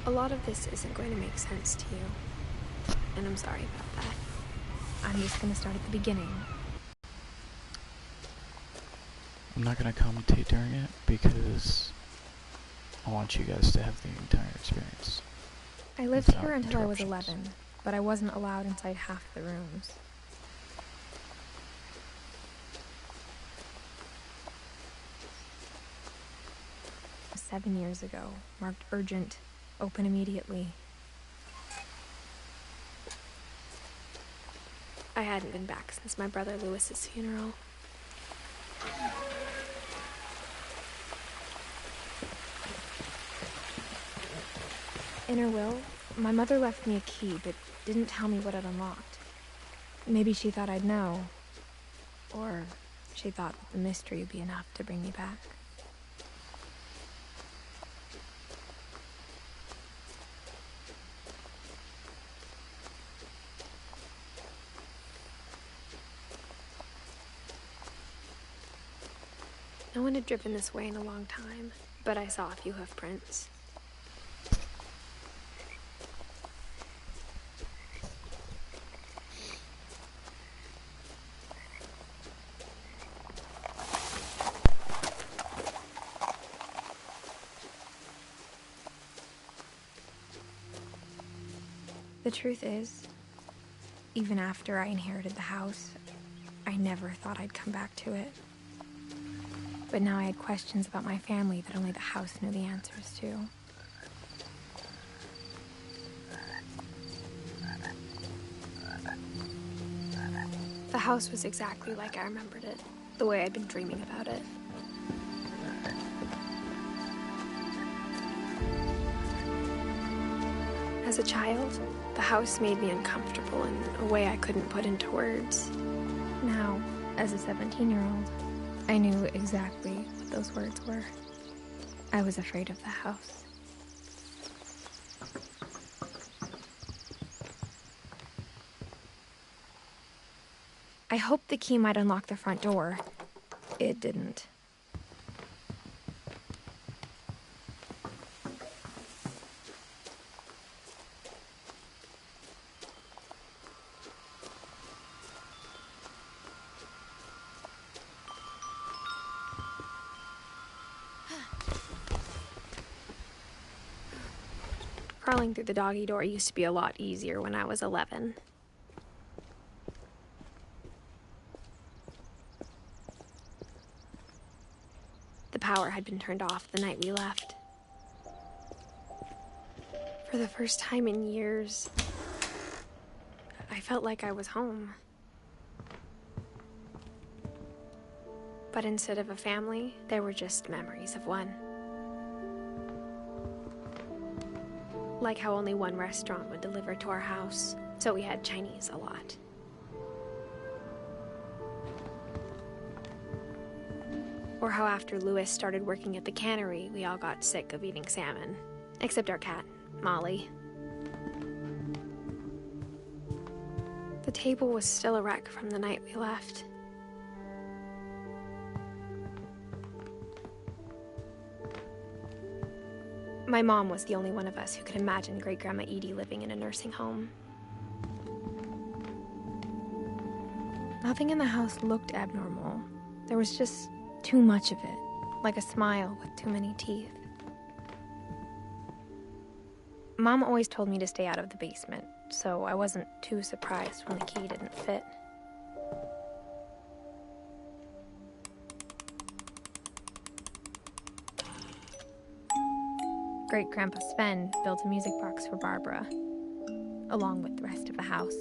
A lot of this isn't going to make sense to you, and I'm sorry about that. I'm just going to start at the beginning. I'm not going to commentate during it because I want you guys to have the entire experience. I lived here until I was 11, but I wasn't allowed inside half the rooms. "7 years ago, marked urgent, open immediately." I hadn't been back since my brother Lewis's funeral. In her will, my mother left me a key, but didn't tell me what it unlocked. Maybe she thought I'd know, or she thought that the mystery would be enough to bring me back. No one had driven this way in a long time, but I saw a few hoof prints. The truth is, even after I inherited the house, I never thought I'd come back to it. But now I had questions about my family that only the house knew the answers to. The house was exactly like I remembered it, the way I'd been dreaming about it. As a child, the house made me uncomfortable in a way I couldn't put into words. Now, as a 17-year-old, I knew exactly what those words were. I was afraid of the house. I hoped the key might unlock the front door. It didn't. Crawling through the doggy door used to be a lot easier when I was 11. The power had been turned off the night we left. For the first time in years, I felt like I was home. But instead of a family, there were just memories of one. Like how only one restaurant would deliver to our house, so we had Chinese a lot. Or how after Lewis started working at the cannery, we all got sick of eating salmon. Except our cat, Molly. The table was still a wreck from the night we left. My mom was the only one of us who could imagine Great-Grandma Edie living in a nursing home. Nothing in the house looked abnormal. There was just too much of it, like a smile with too many teeth. Mom always told me to stay out of the basement, so I wasn't too surprised when the key didn't fit. Great-Grandpa Sven built a music box for Barbara, along with the rest of the house.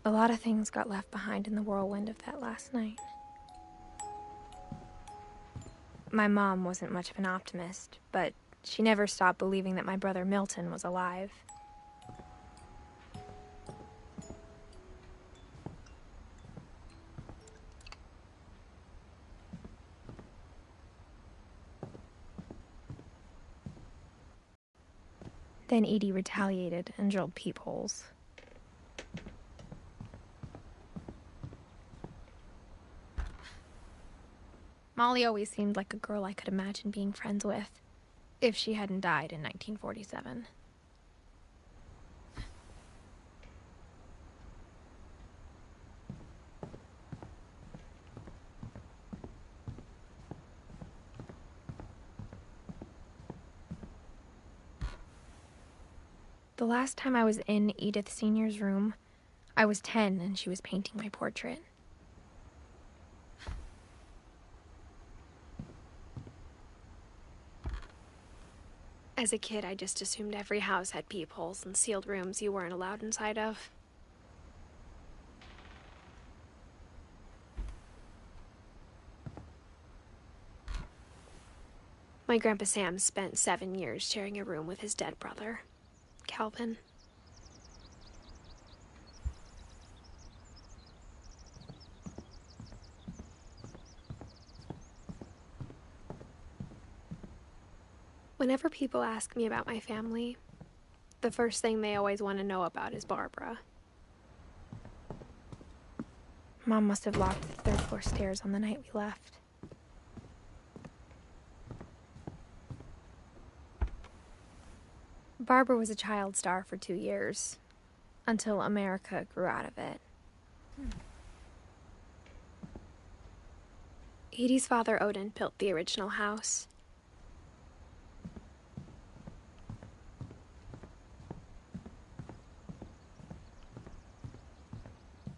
A lot of things got left behind in the whirlwind of that last night. My mom wasn't much of an optimist, but she never stopped believing that my brother Milton was alive. Then Edie retaliated and drilled peepholes. Molly always seemed like a girl I could imagine being friends with, if she hadn't died in 1947. The last time I was in Edith Sr.'s room, I was 10 and she was painting my portrait. As a kid, I just assumed every house had peepholes and sealed rooms you weren't allowed inside of. My Grandpa Sam spent 7 years sharing a room with his dead brother, Calvin. Whenever people ask me about my family, the first thing they always want to know about is Barbara. Mom must have locked the third floor stairs on the night we left. Barbara was a child star for 2 years, until America grew out of it. Edie's father, Odin, built the original house.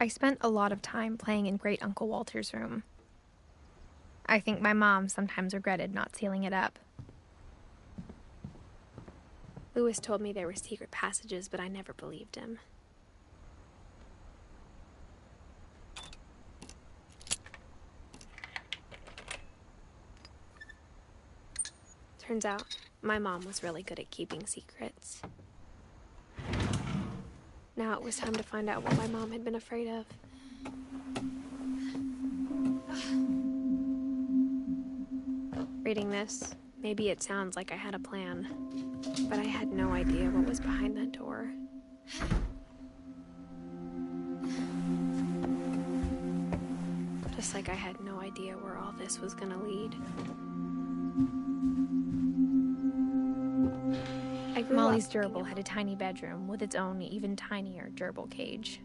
I spent a lot of time playing in Great Uncle Walter's room. I think my mom sometimes regretted not sealing it up. Lewis told me there were secret passages, but I never believed him. Turns out, my mom was really good at keeping secrets. Now it was time to find out what my mom had been afraid of. Reading this, maybe it sounds like I had a plan, but I had no idea what was behind that door. Just like I had no idea where all this was gonna lead. Molly's gerbil had a tiny bedroom with its own even tinier gerbil cage.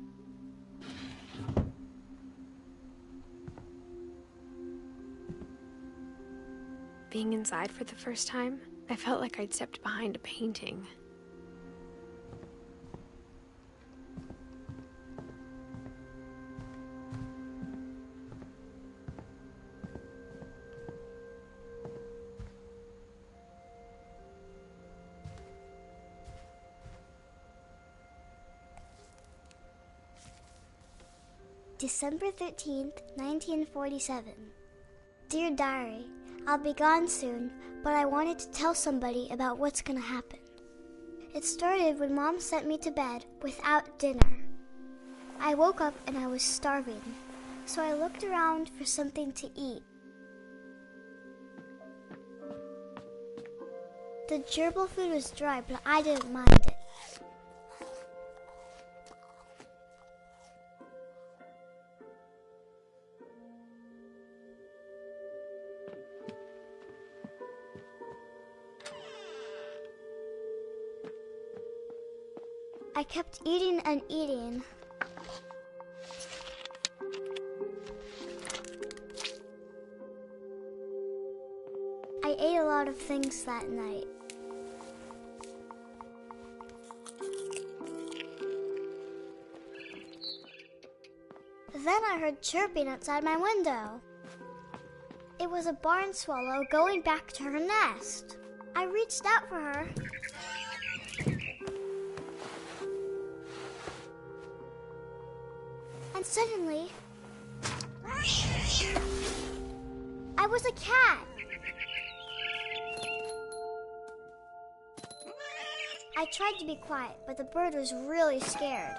Being inside for the first time, I felt like I'd stepped behind a painting. December 13th, 1947. Dear Diary, I'll be gone soon, but I wanted to tell somebody about what's gonna happen. It started when Mom sent me to bed without dinner. I woke up and I was starving, so I looked around for something to eat. The gerbil food was dry, but I didn't mind it. I kept eating and eating. I ate a lot of things that night. Then I heard chirping outside my window. It was a barn swallow going back to her nest. I reached out for her. And suddenly, I was a cat. I tried to be quiet, but the bird was really scared.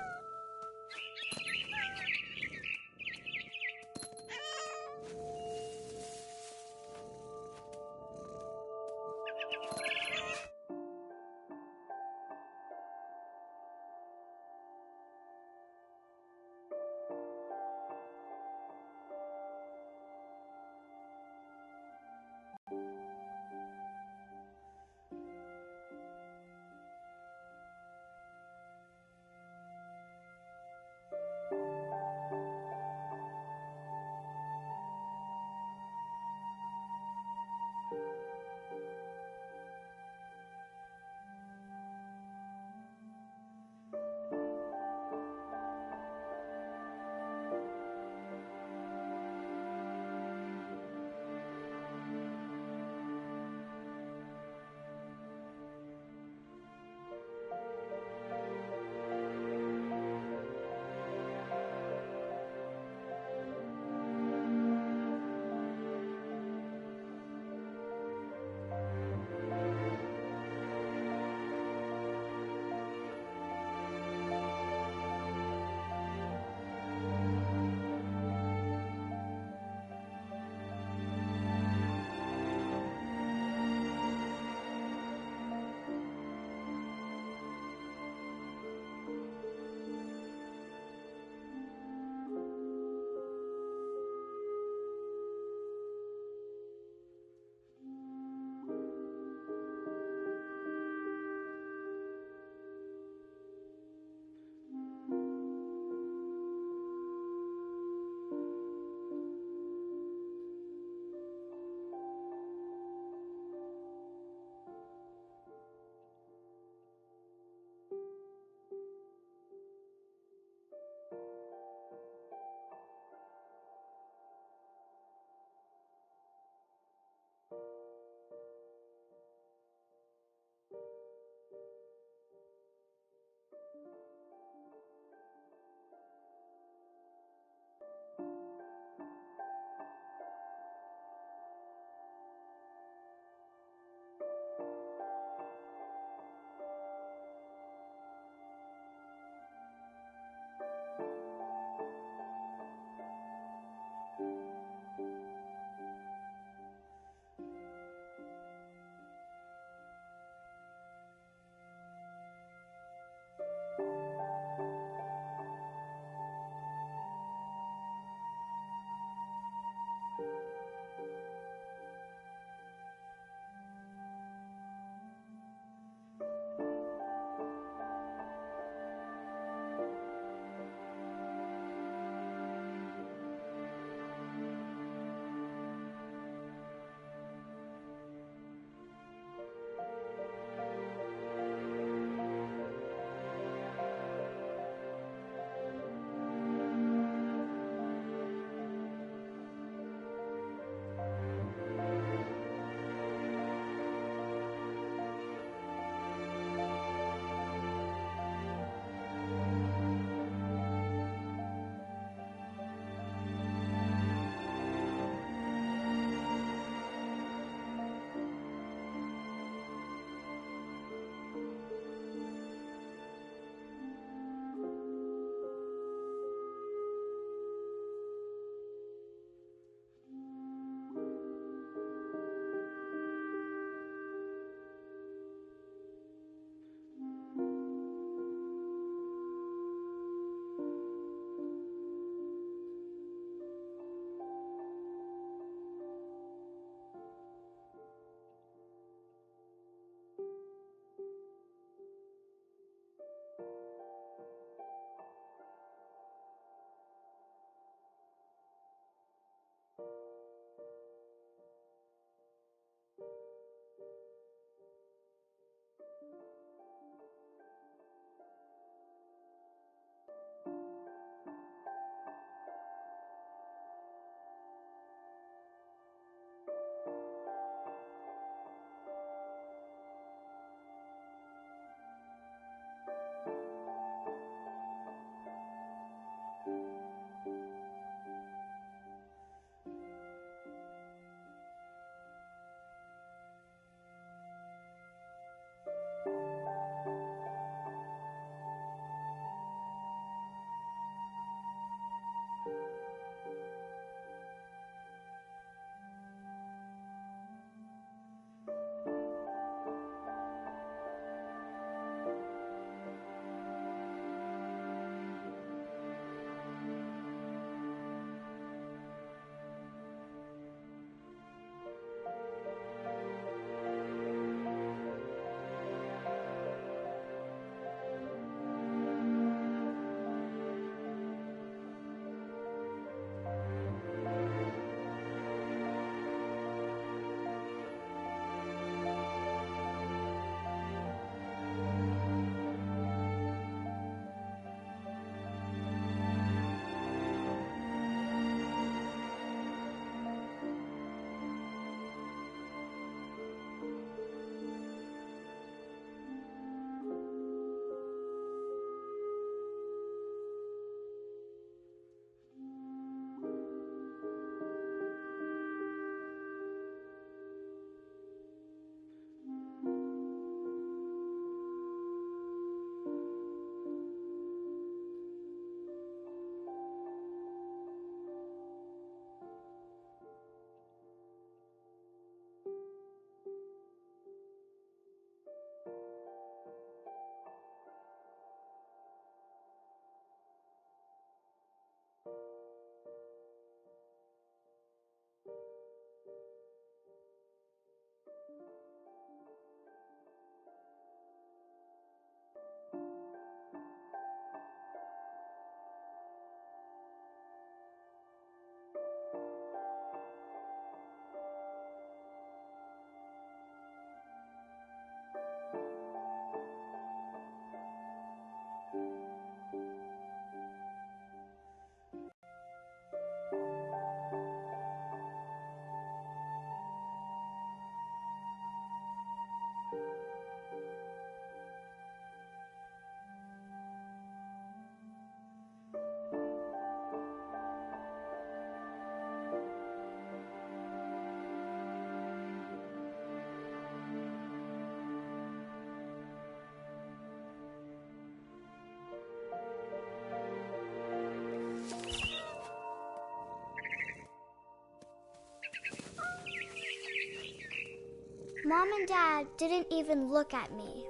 Mom and Dad didn't even look at me.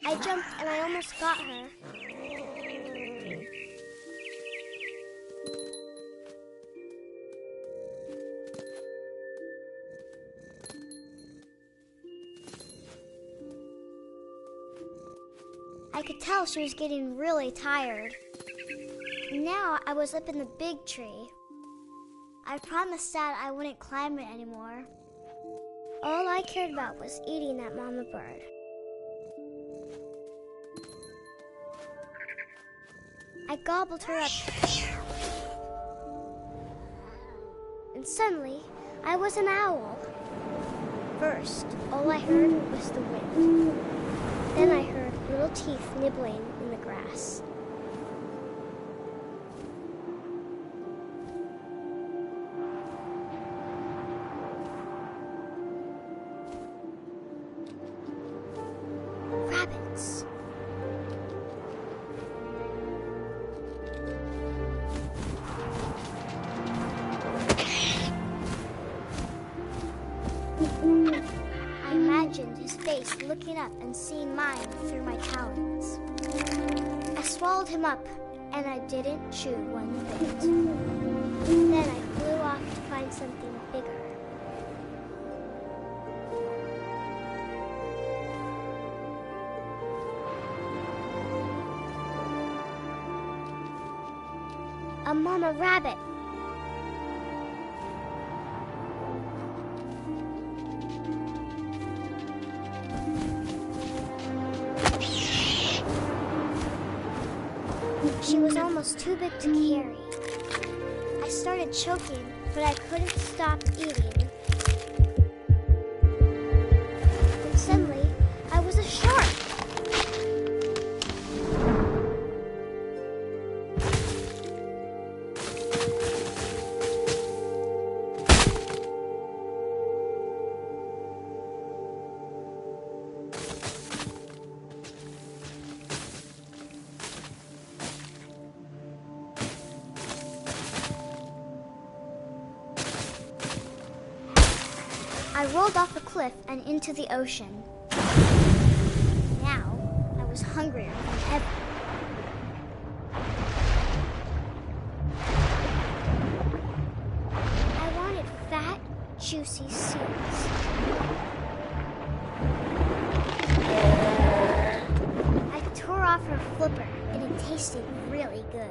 I jumped and I almost got her. I could tell she was getting really tired. Now I was up in the big tree. I promised Dad I wouldn't climb it anymore. All I cared about was eating that mama bird. I gobbled her up. And suddenly, I was an owl. First, all I heard was the wind. Then I heard little teeth nibbling in the grass. Rabbits. I imagined his face looking up and seeing mine through my talons. I swallowed him up, and I didn't chew one bit. Then I flew off to find something bigger. A mama rabbit. She was almost too big to carry. I started choking, but I couldn't stop eating. And suddenly, I was a shark. I rolled off the cliff and into the ocean. Now, I was hungrier than ever. I wanted fat, juicy seals. I tore off her flipper, and it tasted really good.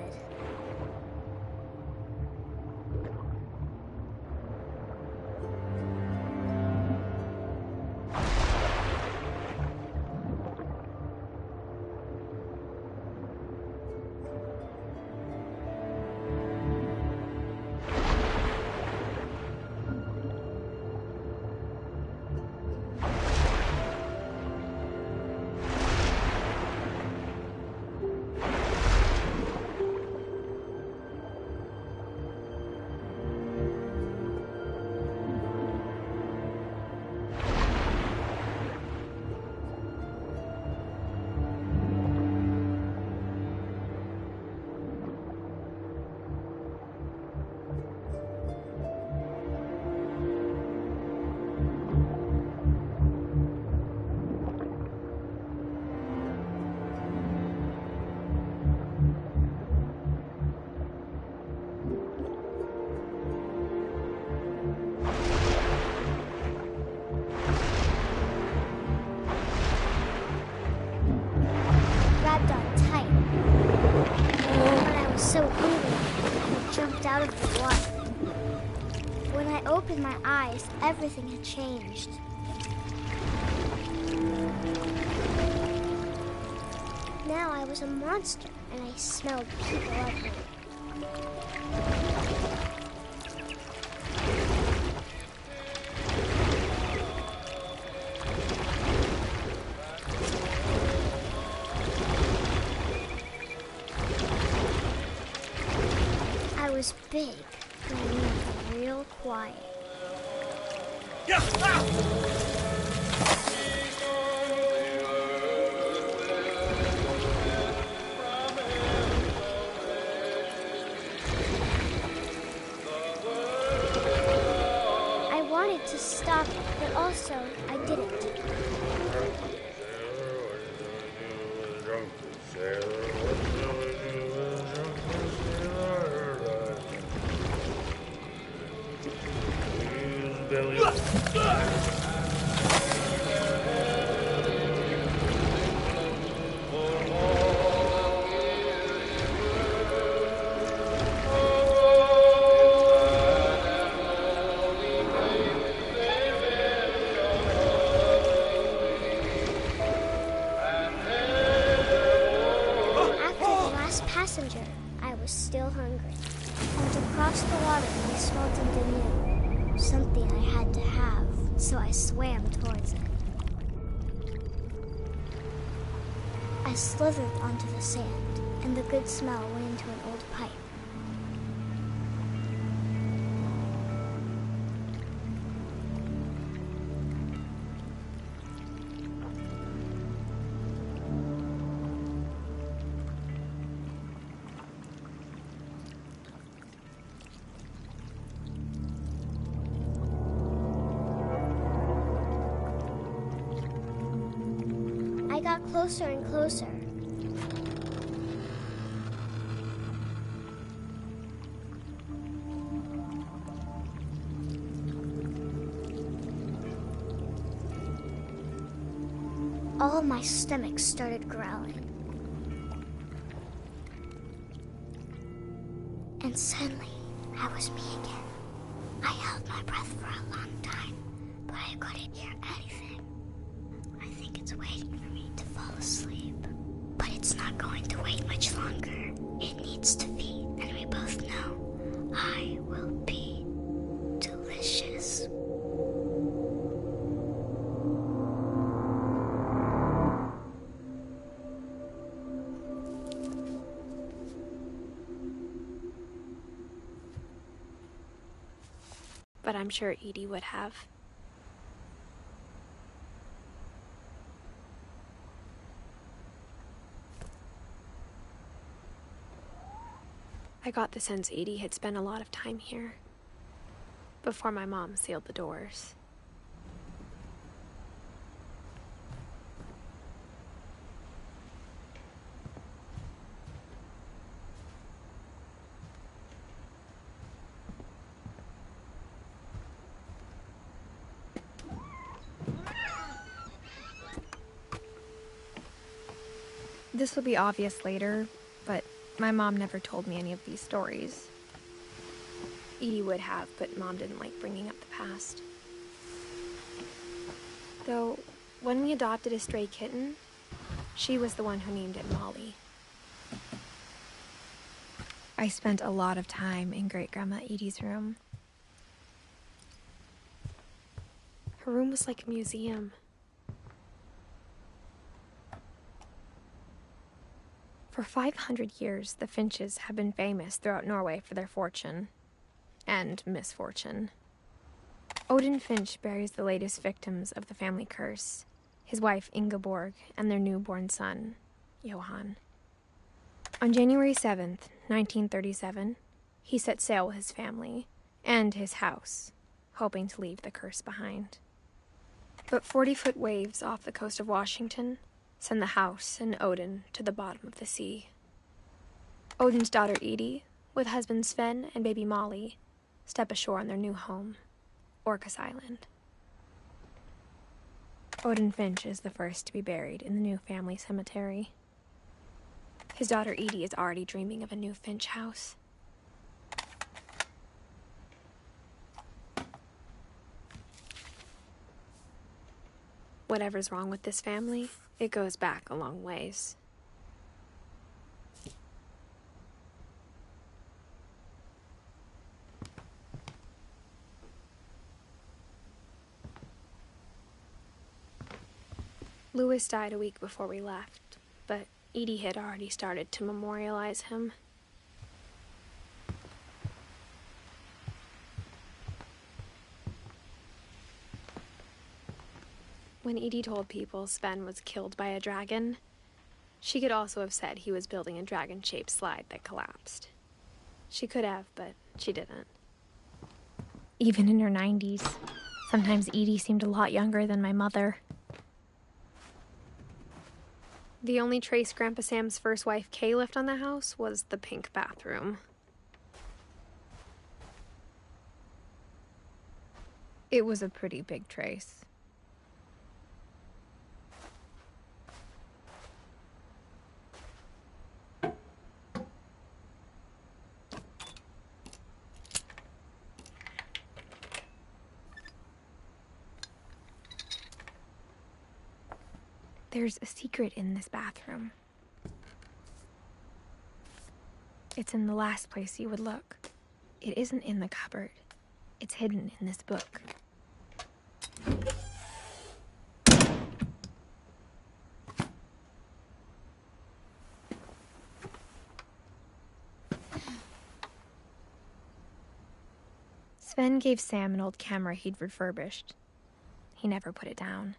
So hungry, I jumped out of the water. When I opened my eyes, everything had changed. Now I was a monster, and I smelled people ugly. I wanted to stop, but also I didn't. Passenger, I was still hungry. And to cross the water, I smelled something new. Something I had to have, so I swam towards it. I slithered onto the sand, and the good smell went into an old pipe. I got closer and closer. All of my stomach started growling. And suddenly, I was me again. I held my breath for a long time, but I couldn't hear anything. I think it's waiting for me to fall asleep. But it's not going to wait much longer. It needs to feed, and we both know I will be delicious. But I'm sure Edie would have. I got the sense Edie had spent a lot of time here before my mom sealed the doors. This will be obvious later, but my mom never told me any of these stories. Edie would have, but Mom didn't like bringing up the past. Though, when we adopted a stray kitten, she was the one who named it Molly. I spent a lot of time in Great-Grandma Edie's room. Her room was like a museum. For 500 years, the Finches have been famous throughout Norway for their fortune. And misfortune. Odin Finch buries the latest victims of the family curse, his wife Ingeborg and their newborn son, Johan. On January 7th, 1937, he set sail with his family and his house, hoping to leave the curse behind. But 40-foot waves off the coast of Washington send the house and Odin to the bottom of the sea. Odin's daughter Edie, with husband Sven and baby Molly, step ashore on their new home, Orcas Island. Odin Finch is the first to be buried in the new family cemetery. His daughter Edie is already dreaming of a new Finch house. Whatever's wrong with this family, it goes back a long ways. Louis died a week before we left, but Edie had already started to memorialize him. When Edie told people Sven was killed by a dragon, she could also have said he was building a dragon-shaped slide that collapsed. She could have, but she didn't. Even in her 90s, sometimes Edie seemed a lot younger than my mother. The only trace Grandpa Sam's first wife, Kay, left on the house was the pink bathroom. It was a pretty big trace. There's a secret in this bathroom. It's in the last place you would look. It isn't in the cupboard. It's hidden in this book. Sven gave Sam an old camera he'd refurbished. He never put it down.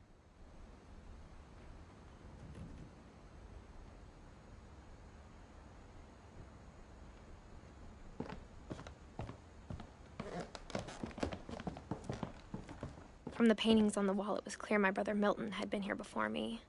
From the paintings on the wall, it was clear my brother Milton had been here before me.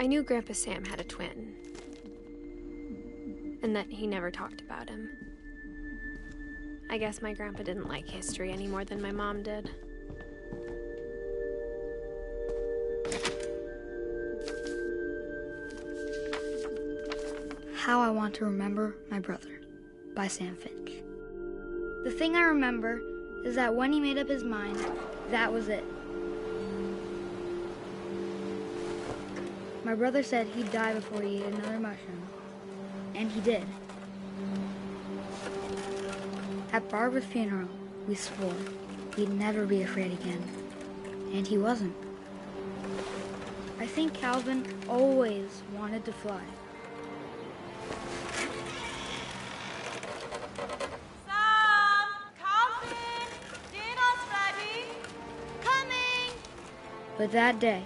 I knew Grandpa Sam had a twin, and that he never talked about him. I guess my grandpa didn't like history any more than my mom did. How I Want to Remember My Brother by Sam Finch. The thing I remember is that when he made up his mind, that was it. My brother said he'd die before he ate another mushroom, and he did. At Barbara's funeral, we swore he'd never be afraid again, and he wasn't. I think Calvin always wanted to fly. Sam! Calvin! Dinner's ready! Coming! But that day,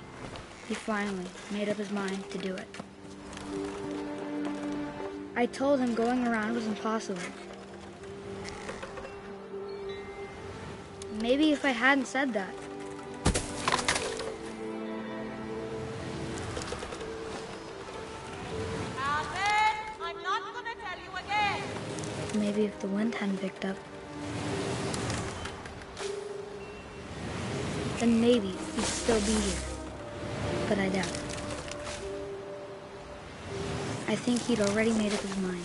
he finally made up his mind to do it. I told him going around was impossible. Maybe if I hadn't said that. Calvin! I'm not gonna tell you again! Maybe if the wind hadn't picked up. Then maybe he'd still be here. But I doubt it. I think he'd already made up his mind.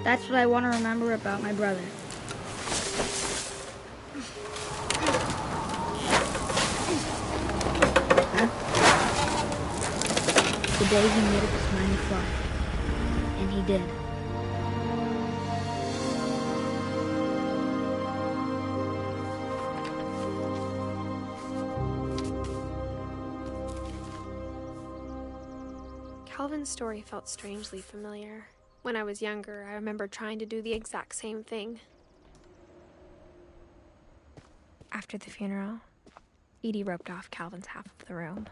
That's what I want to remember about my brother. The day he made up his mind to fly. And he did. Calvin's story felt strangely familiar. When I was younger, I remember trying to do the exact same thing. After the funeral, Edie roped off Calvin's half of the room.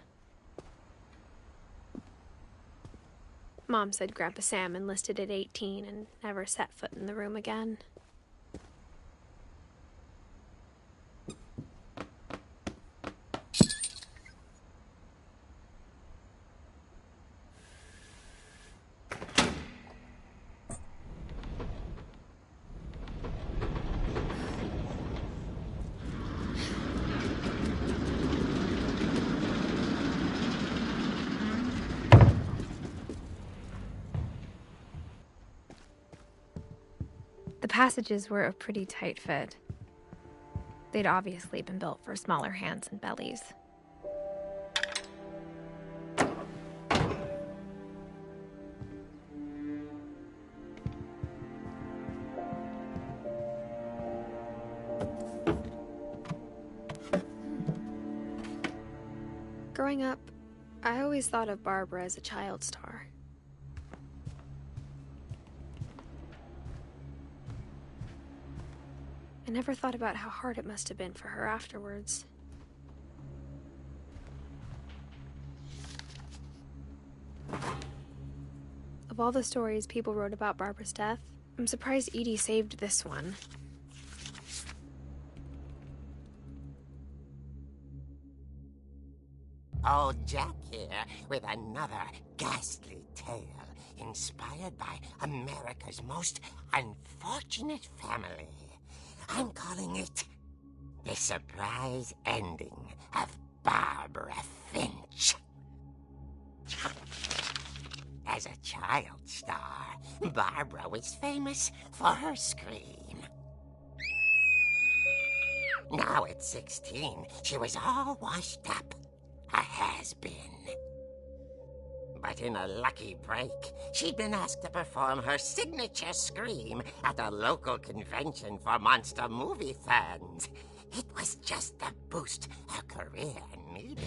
Mom said Grandpa Sam enlisted at 18 and never set foot in the room again. passages were a pretty tight fit. They'd obviously been built for smaller hands and bellies. Growing up, I always thought of Barbara as a child star. I never thought about how hard it must have been for her afterwards. Of all the stories people wrote about Barbara's death, I'm surprised Edie saved this one. Old Jack here with another ghastly tale inspired by America's most unfortunate family. I'm calling it The Surprise Ending of Barbara Finch. As a child star, Barbara was famous for her scream. Now at 16, she was all washed up. A has-been. But in a lucky break, she'd been asked to perform her signature scream at a local convention for monster movie fans. It was just the boost her career needed.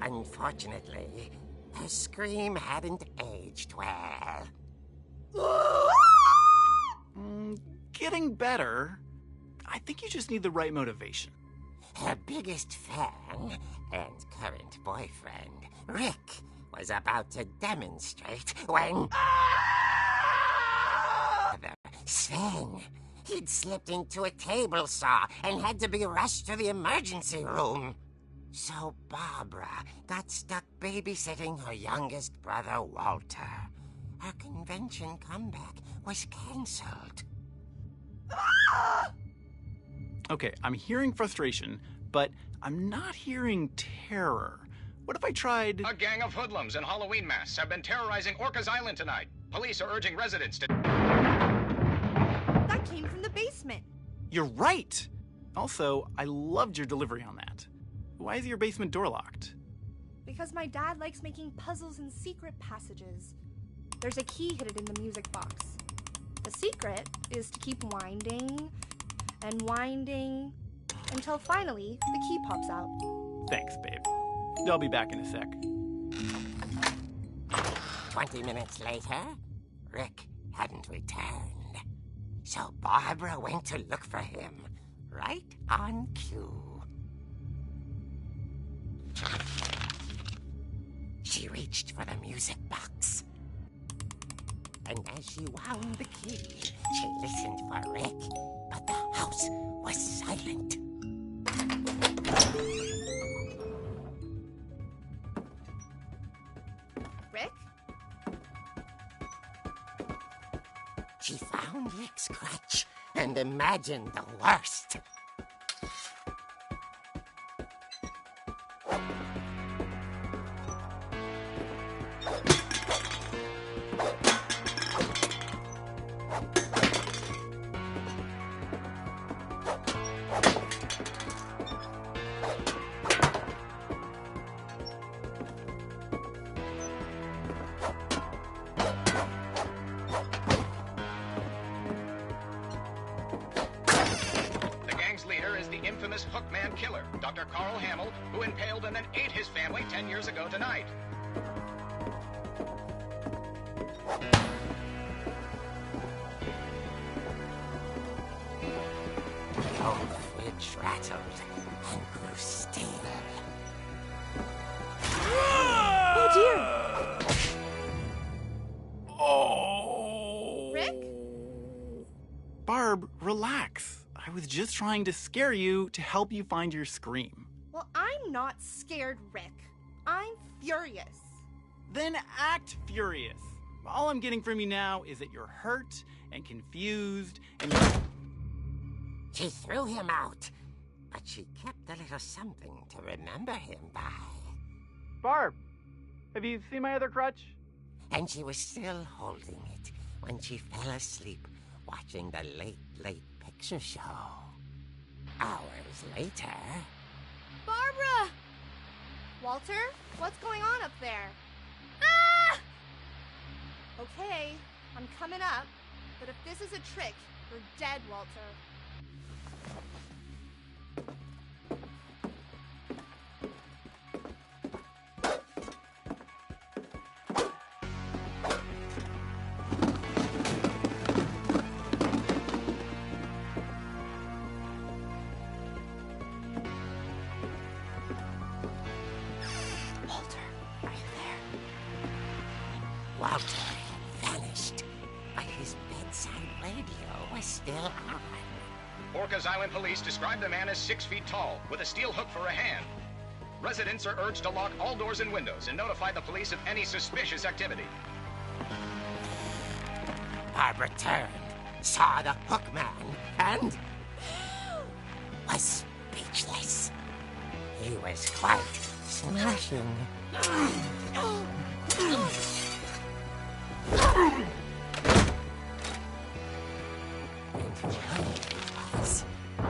Unfortunately, her scream hadn't aged well. Getting better. I think you just need the right motivation. Her biggest fan and current boyfriend, Rick, was about to demonstrate when... Sven, he'd slipped into a table saw and had to be rushed to the emergency room. So Barbara got stuck babysitting her youngest brother, Walter. Her convention comeback was canceled. Okay, I'm hearing frustration, but I'm not hearing terror. What if I tried... A gang of hoodlums in Halloween masks have been terrorizing Orcas Island tonight. Police are urging residents to... That came from the basement. You're right! Also, I loved your delivery on that. Why is your basement door locked? Because my dad likes making puzzles and secret passages. There's a key hidden in the music box. The secret is to keep winding and winding until finally the key pops out. Thanks, babe. I'll be back in a sec. 20 minutes later, Rick hadn't returned. So Barbara went to look for him, right on cue. She reached for the music box. And as she wound the key, she listened for Rick, but the house was silent. Rick? She found Rick's crutch and imagined the worst. infamous Hookman killer, Dr. Carl Hamill, who impaled and then ate his family 10 years ago tonight. The old fridge rattled and grew still. Oh, dear! Oh! Rick? Barb, relax. I was just trying to scare you to help you find your scream. Well, I'm not scared, Rick. I'm furious. Then act furious. All I'm getting from you now is that you're hurt and confused and you're... She threw him out, but she kept a little something to remember him by. Barb, have you seen my other crutch? And she was still holding it when she fell asleep, watching the late picture show. Hours later... Barbara! Walter, what's going on up there? Ah! Okay, I'm coming up, but if this is a trick, you're dead, Walter. Walter had vanished, but his bedside radio was still on. Orcas Island police describe the man as 6 feet tall, with a steel hook for a hand. Residents are urged to lock all doors and windows and notify the police of any suspicious activity. Barbara turned, saw the hook man, and was speechless. He was quite smashing.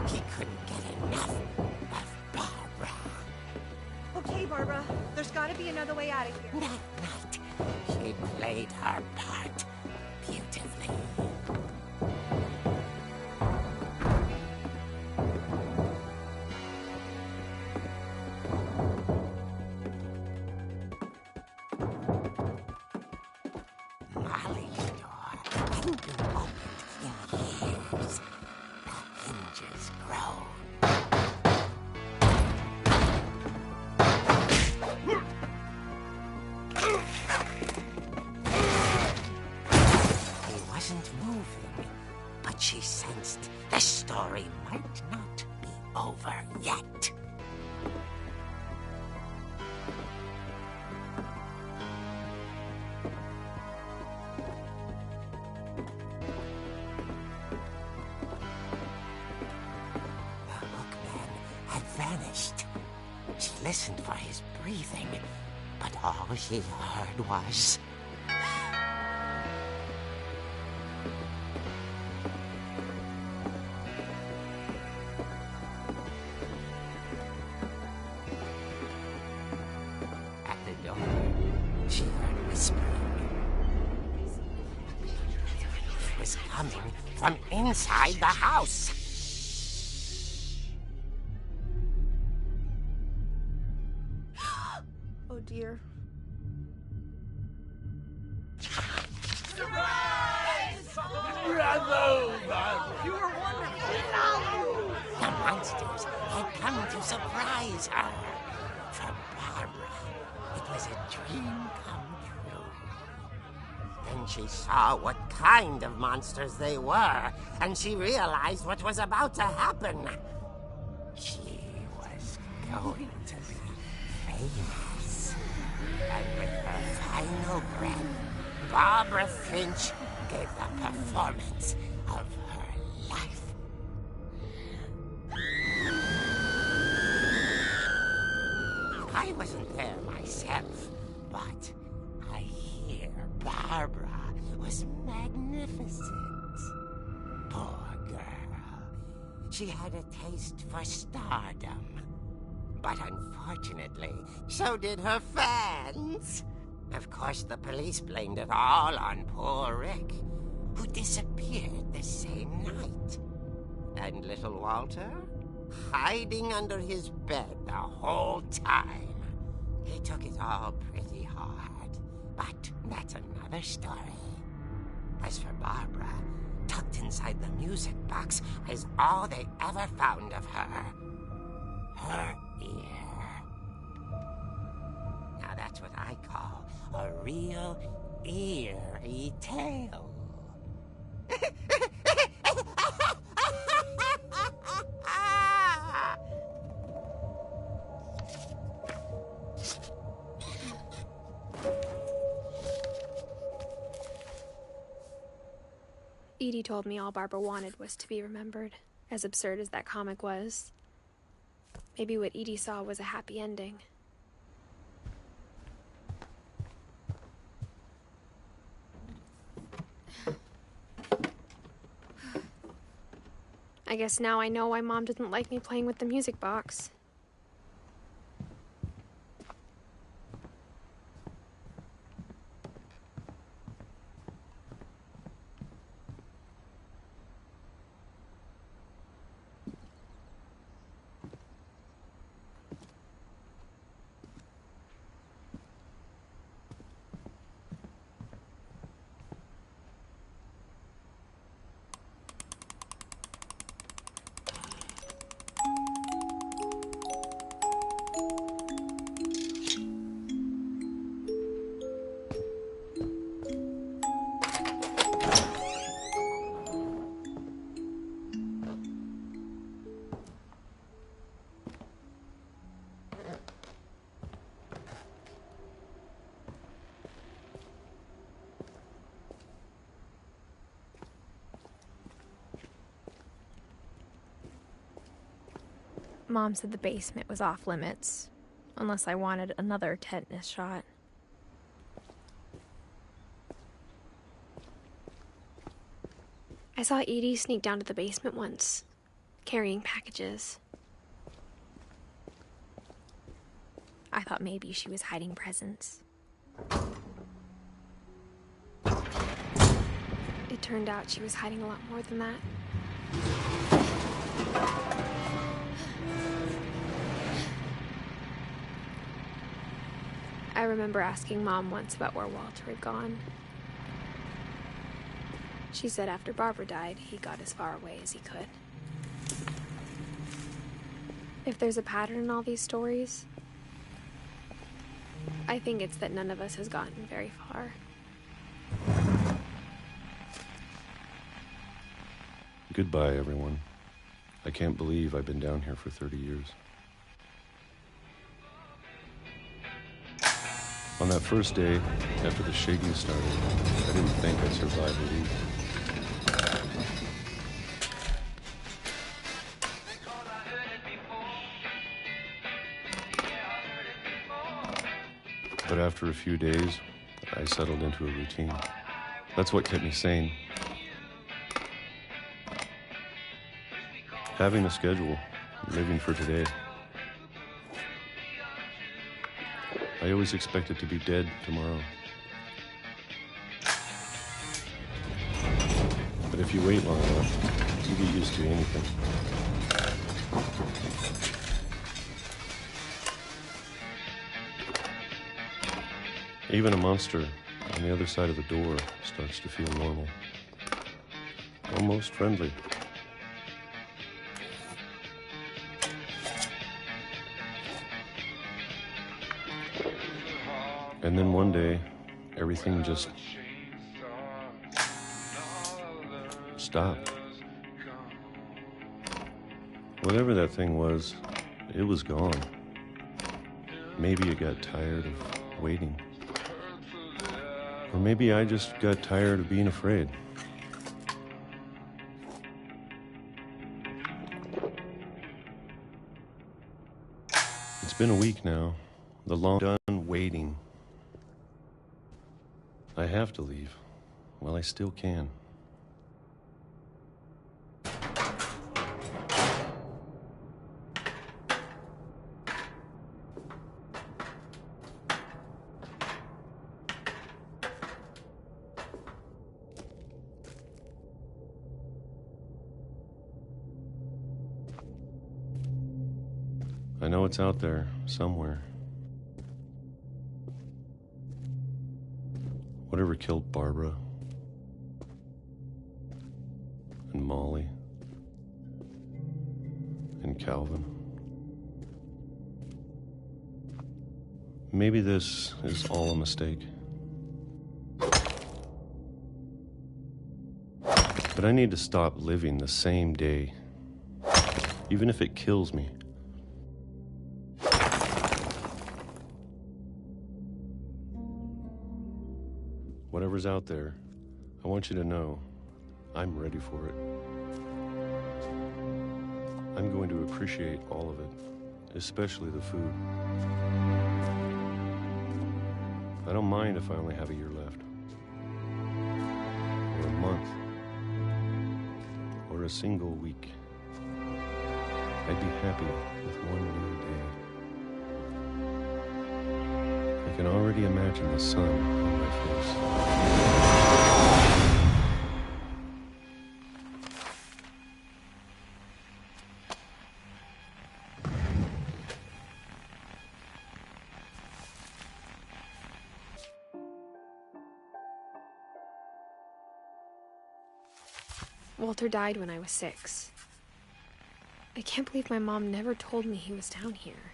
He couldn't get enough of Barbara. Okay, Barbara, there's gotta be another way out of here. That night, she played her part beautifully. Molly's door hadn't been opened in years. The hinges groaned. He wasn't moving, but she sensed the story might not be over yet. The hookman had vanished. She listened for his breathing, but all she heard was... At the door, she heard whispering. It was coming from inside the house. Oh dear. The monsters had come to surprise her. For Barbara, it was a dream come true. Then she saw what kind of monsters they were, and she realized what was about to happen. She was going to be famous. And with her final breath, Barbara Finch gave the performance of her life. I wasn't there myself, but I hear Barbara was magnificent. Poor girl. She had a taste for stardom. But unfortunately, so did her fans. Of course, the police blamed it all on poor Rick, who disappeared the same night. And little Walter? Hiding under his bed the whole time. He took it all pretty hard, but that's another story. As for Barbara, tucked inside the music box is all they ever found of her. Her ear. Now that's what I call a real eerie tale. Edie told me all Barbara wanted was to be remembered, as absurd as that comic was. Maybe what Edie saw was a happy ending. I guess now I know why Mom didn't like me playing with the music box. Mom said the basement was off limits, unless I wanted another tetanus shot. I saw Edie sneak down to the basement once, carrying packages. I thought maybe she was hiding presents. It turned out she was hiding a lot more than that. I remember asking Mom once about where Walter had gone. She said after Barbara died, he got as far away as he could. If there's a pattern in all these stories, I think it's that none of us has gotten very far. Goodbye, everyone. I can't believe I've been down here for 30 years. On that first day, after the shaking started, I didn't think I'd survive a week. But after a few days, I settled into a routine. That's what kept me sane. Having a schedule, living for today. I always expected to be dead tomorrow. But if you wait long enough, you get used to anything. Even a monster on the other side of the door starts to feel normal. Almost friendly. And then one day, everything just stopped. Whatever that thing was, it was gone. Maybe it got tired of waiting. Or maybe I just got tired of being afraid. It's been a week now. The long done waiting. I have to leave. Well, I still can. I know it's out there somewhere. Whatever killed Barbara and Molly and Calvin. Maybe this is all a mistake. But I need to stop living the same day, even if it kills me. Whatever's out there, I want you to know I'm ready for it. I'm going to appreciate all of it, especially the food. I don't mind if I only have a year left, or a month, or a single week. I'd be happy with one new day. I can already imagine the sun on my face. Walter died when I was 6. I can't believe my mom never told me he was down here.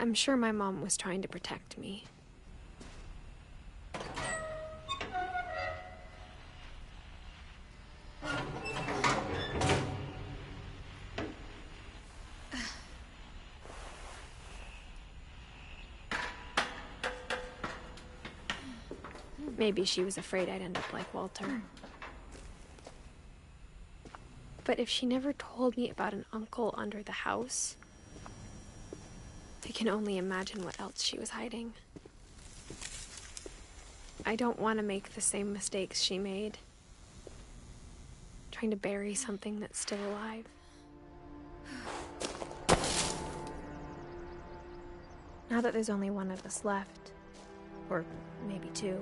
I'm sure my mom was trying to protect me. Maybe she was afraid I'd end up like Walter. But if she never told me about an uncle under the house, I can only imagine what else she was hiding. I don't want to make the same mistakes she made, trying to bury something that's still alive. Now that there's only one of us left, or maybe two,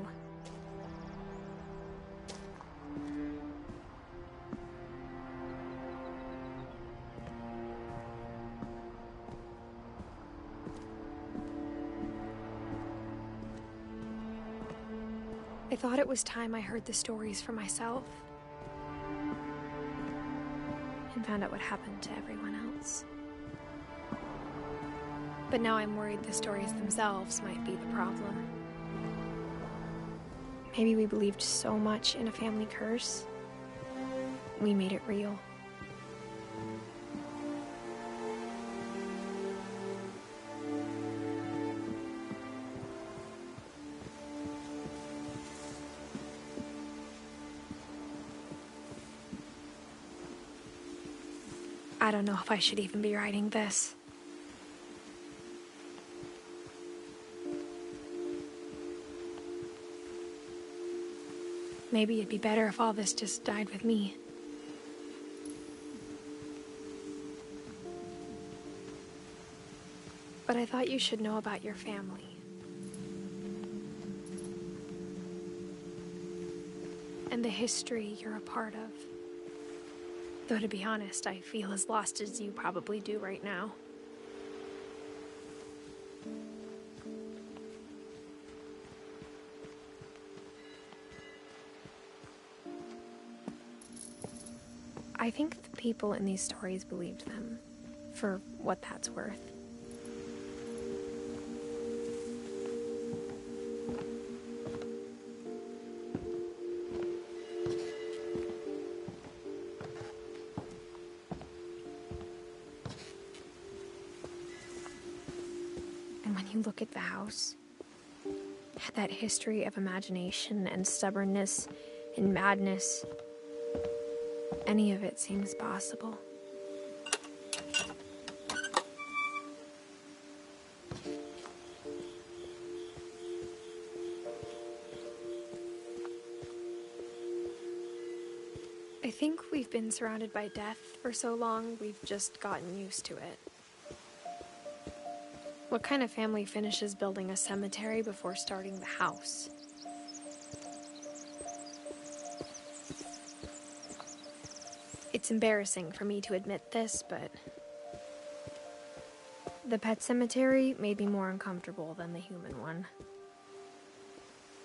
I thought it was time I heard the stories for myself and found out what happened to everyone else. But now I'm worried the stories themselves might be the problem. Maybe we believed so much in a family curse, we made it real. I don't know if I should even be writing this. Maybe it'd be better if all this just died with me. But I thought you should know about your family. And the history you're a part of. Though, to be honest, I feel as lost as you probably do right now. I think the people in these stories believed them, for what that's worth. Look at the house. It had that history of imagination and stubbornness and madness. Any of it seems possible. I think we've been surrounded by death for so long, we've just gotten used to it. What kind of family finishes building a cemetery before starting the house? It's embarrassing for me to admit this, but the pet cemetery made me more uncomfortable than the human one.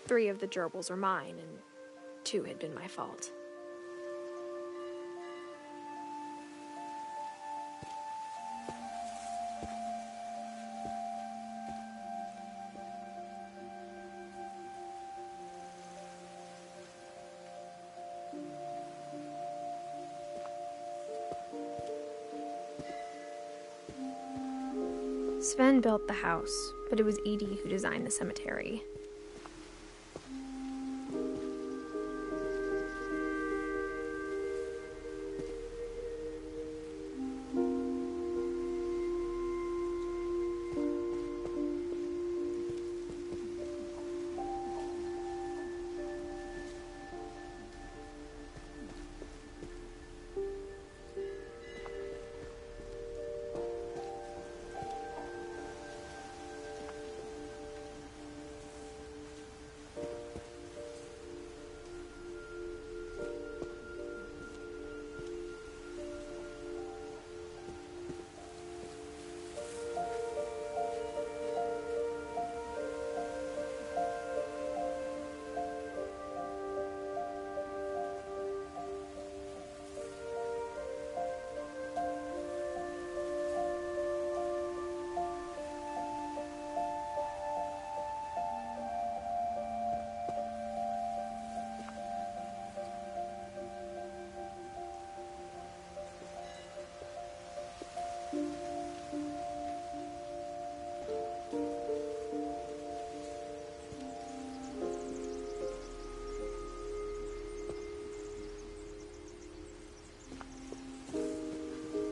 3 of the gerbils are mine, and 2 had been my fault. Sven built the house, but it was Edie who designed the cemetery.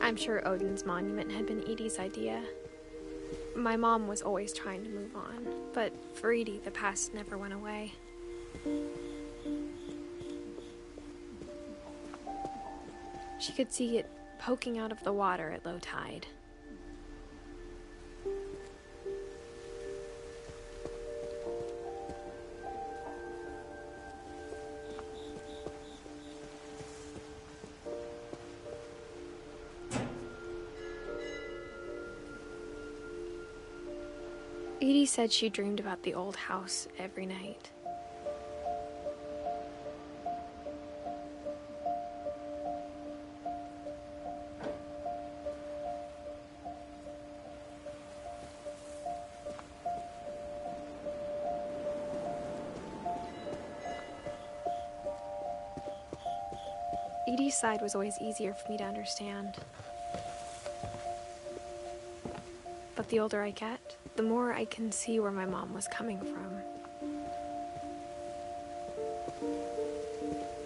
I'm sure Odin's monument had been Edie's idea. My mom was always trying to move on, but for Edie, the past never went away. She could see it poking out of the water at low tide. Edie said she dreamed about the old house every night. Edie's side was always easier for me to understand. But the older I get, the more I can see where my mom was coming from.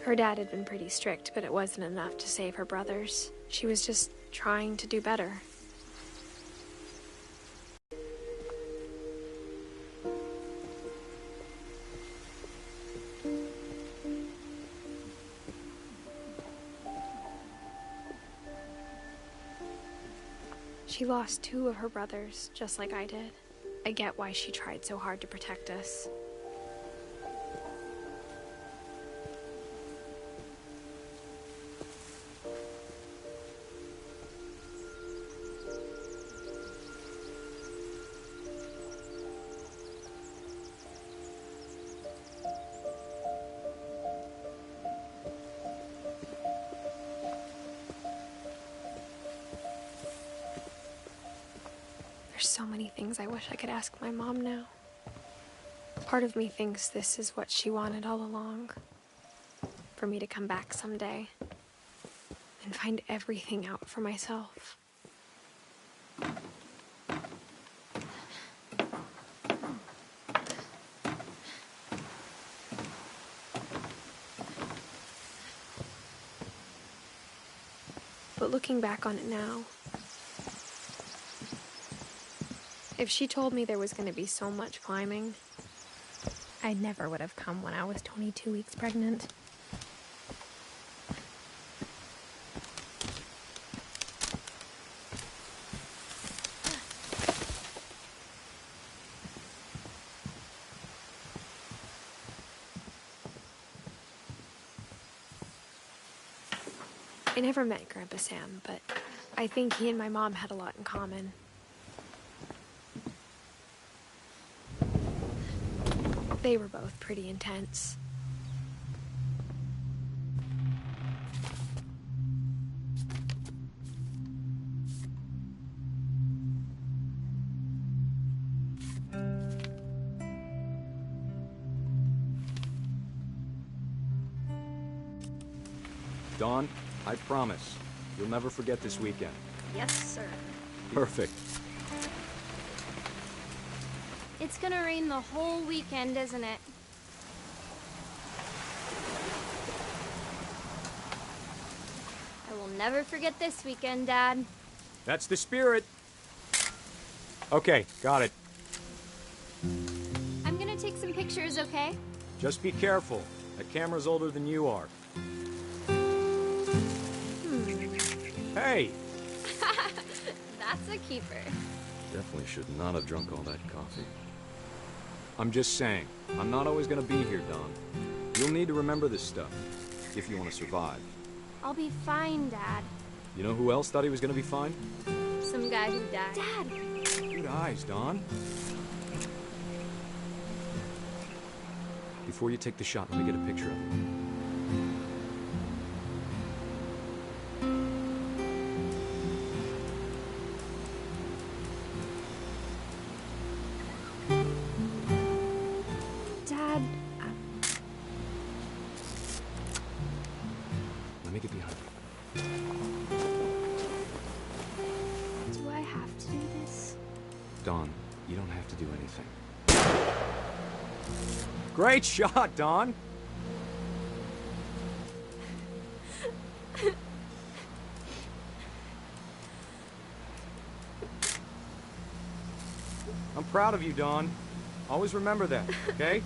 Her dad had been pretty strict, but it wasn't enough to save her brothers. She was just trying to do better. She lost 2 of her brothers, just like I did. I get why she tried so hard to protect us. There's so many things I wish I could ask my mom now. Part of me thinks this is what she wanted all along. For me to come back someday and find everything out for myself. But looking back on it now, if she told me there was going to be so much climbing, I never would have come when I was 22 weeks pregnant. I never met Grandpa Sam, but I think he and my mom had a lot in common. They were both pretty intense. Dawn, I promise, you'll never forget this weekend. Yes, sir. Perfect. It's gonna rain the whole weekend, isn't it? I will never forget this weekend, Dad. That's the spirit. Okay, got it. I'm gonna take some pictures, okay? Just be careful. That camera's older than you are. Hey! That's a keeper. Definitely should not have drunk all that coffee. I'm just saying, I'm not always gonna be here, Don. You'll need to remember this stuff, if you want to survive. I'll be fine, Dad. You know who else thought he was gonna be fine? Some guy who died. Dad! Good eyes, Don. Before you take the shot, let me get a picture of him. Dad, Let me get behind you. do I have to do this? Don, you don't have to do anything. Great shot, Don! proud of you, Dawn. Always remember that, okay?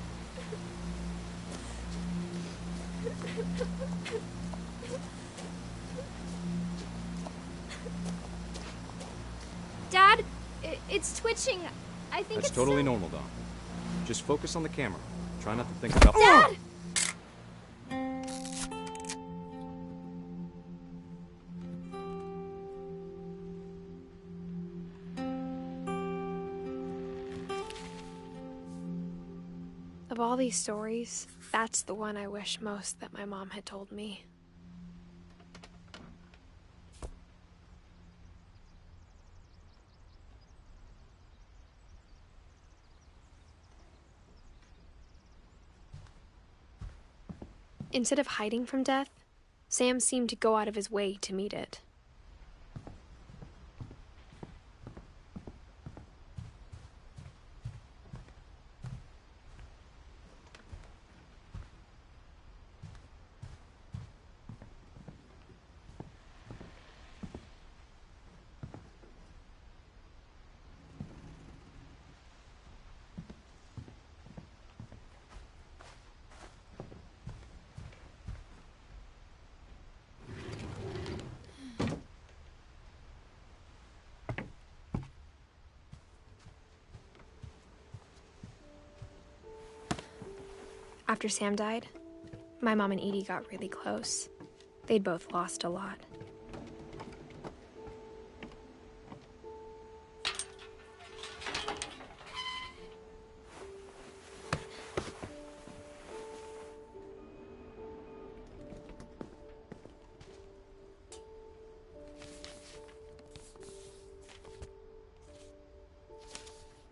Dad, it's twitching. I think That's it's totally normal, Dawn. Just focus on the camera. Try not to think about... Dad! Of all these stories, that's the one I wish most that my mom had told me. Instead of hiding from death, Sam seemed to go out of his way to meet it. After Sam died, my mom and Edie got really close. They'd both lost a lot.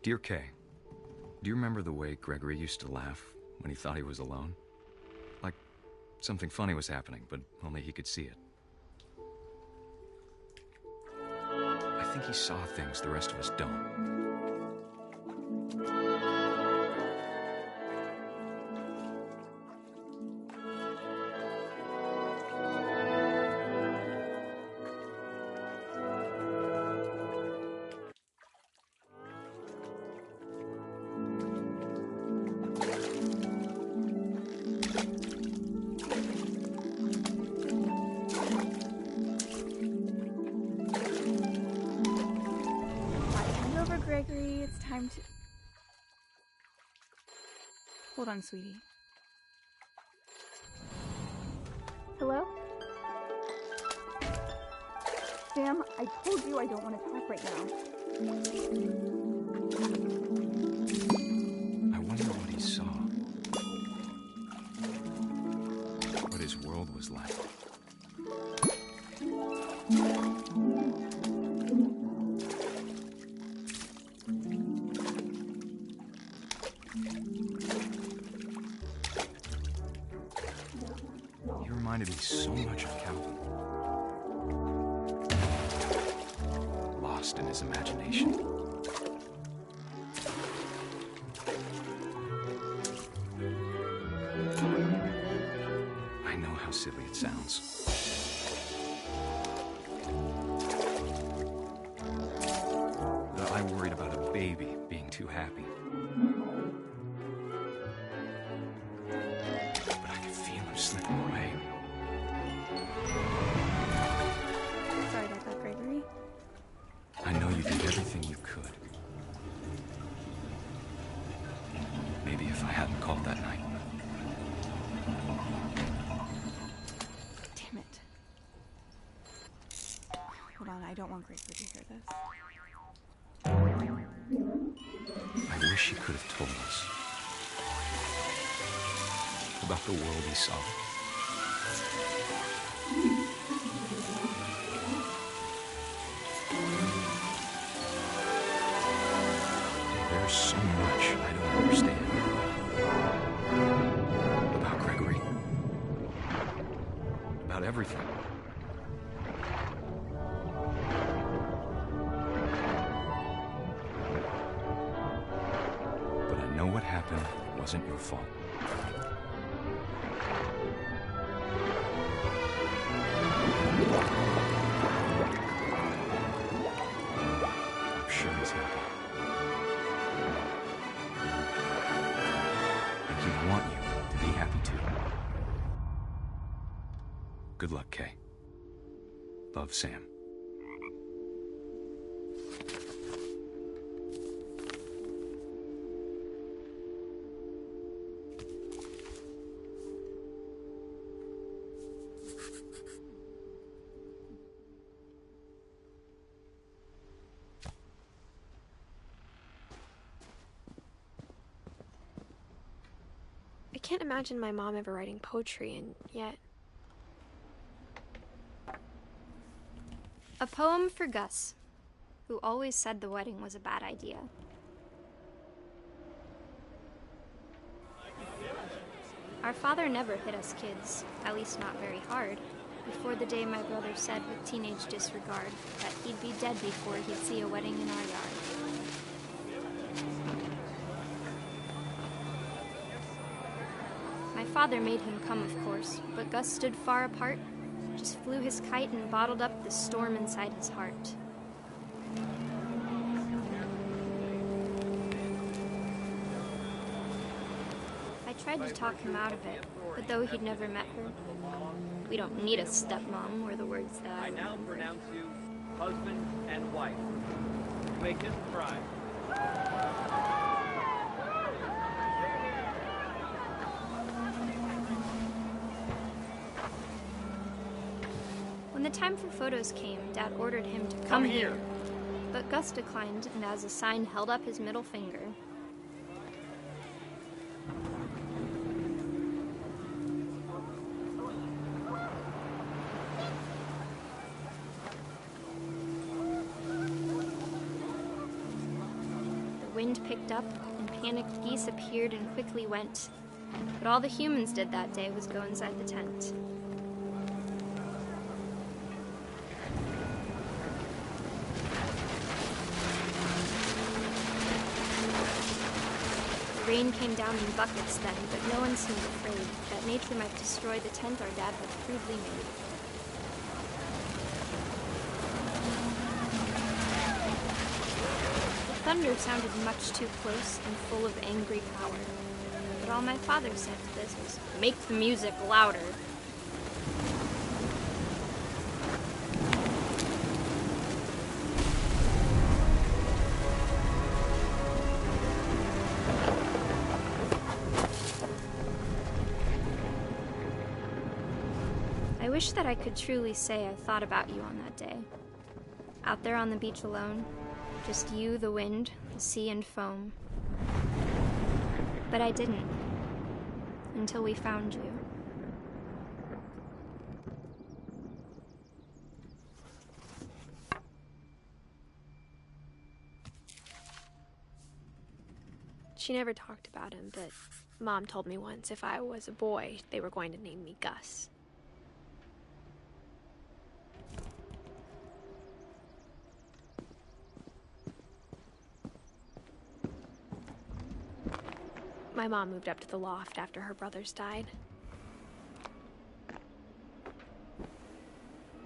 Dear Kay, do you remember the way Gregory used to laugh when he thought he was alone? Like something funny was happening, but only he could see it. I think he saw things the rest of us don't. Gregory, it's time to... Hold on, sweetie. Hello? Sam, I told you I don't want to talk right now. I wonder what he saw. What his world was like. He reminded me so much of Calvin. Lost in his imagination. I know how silly it sounds. But I worried about a baby being too happy. But I could feel him slipping away. Sorry about that, Gregory. I know you did everything you could. Maybe if I hadn't called that night. Damn it. Hold on, I don't want Gregory to hear this. I wish he could have told us about the world he saw. There's so much I don't understand about Gregory, about everything. But I know what happened wasn't your fault. I'm sure he's happy. Good luck, Kay. Love, Sam. I can't imagine my mom ever writing poetry, and yet... A poem for Gus, who always said the wedding was a bad idea. Our father never hit us kids, at least not very hard, before the day my brother said with teenage disregard that he'd be dead before he'd see a wedding in our yard. My father made him come, of course, but Gus stood far apart, just flew his kite and bottled up the storm inside his heart. I tried to talk him out of it, but though he'd never met her, we don't need a stepmom, were the words that I now remembered. pronounce you husband and wife. You may kiss the bride. When the time for photos came, Dad ordered him to come here. But Gus declined, and as a sign held up his middle finger. The wind picked up, and panicked geese appeared and quickly went. But all the humans did that day was go inside the tent. Rain came down in buckets then, but no one seemed afraid that nature might destroy the tent our dad had crudely made. The thunder sounded much too close and full of angry power, but all my father said to this was, "Make the music louder." I wish that I could truly say I thought about you on that day. Out there on the beach alone, just you, the wind, the sea, and foam. But I didn't, until we found you. She never talked about him, but Mom told me once if I was a boy, they were going to name me Gus. My mom moved up to the loft after her brothers died.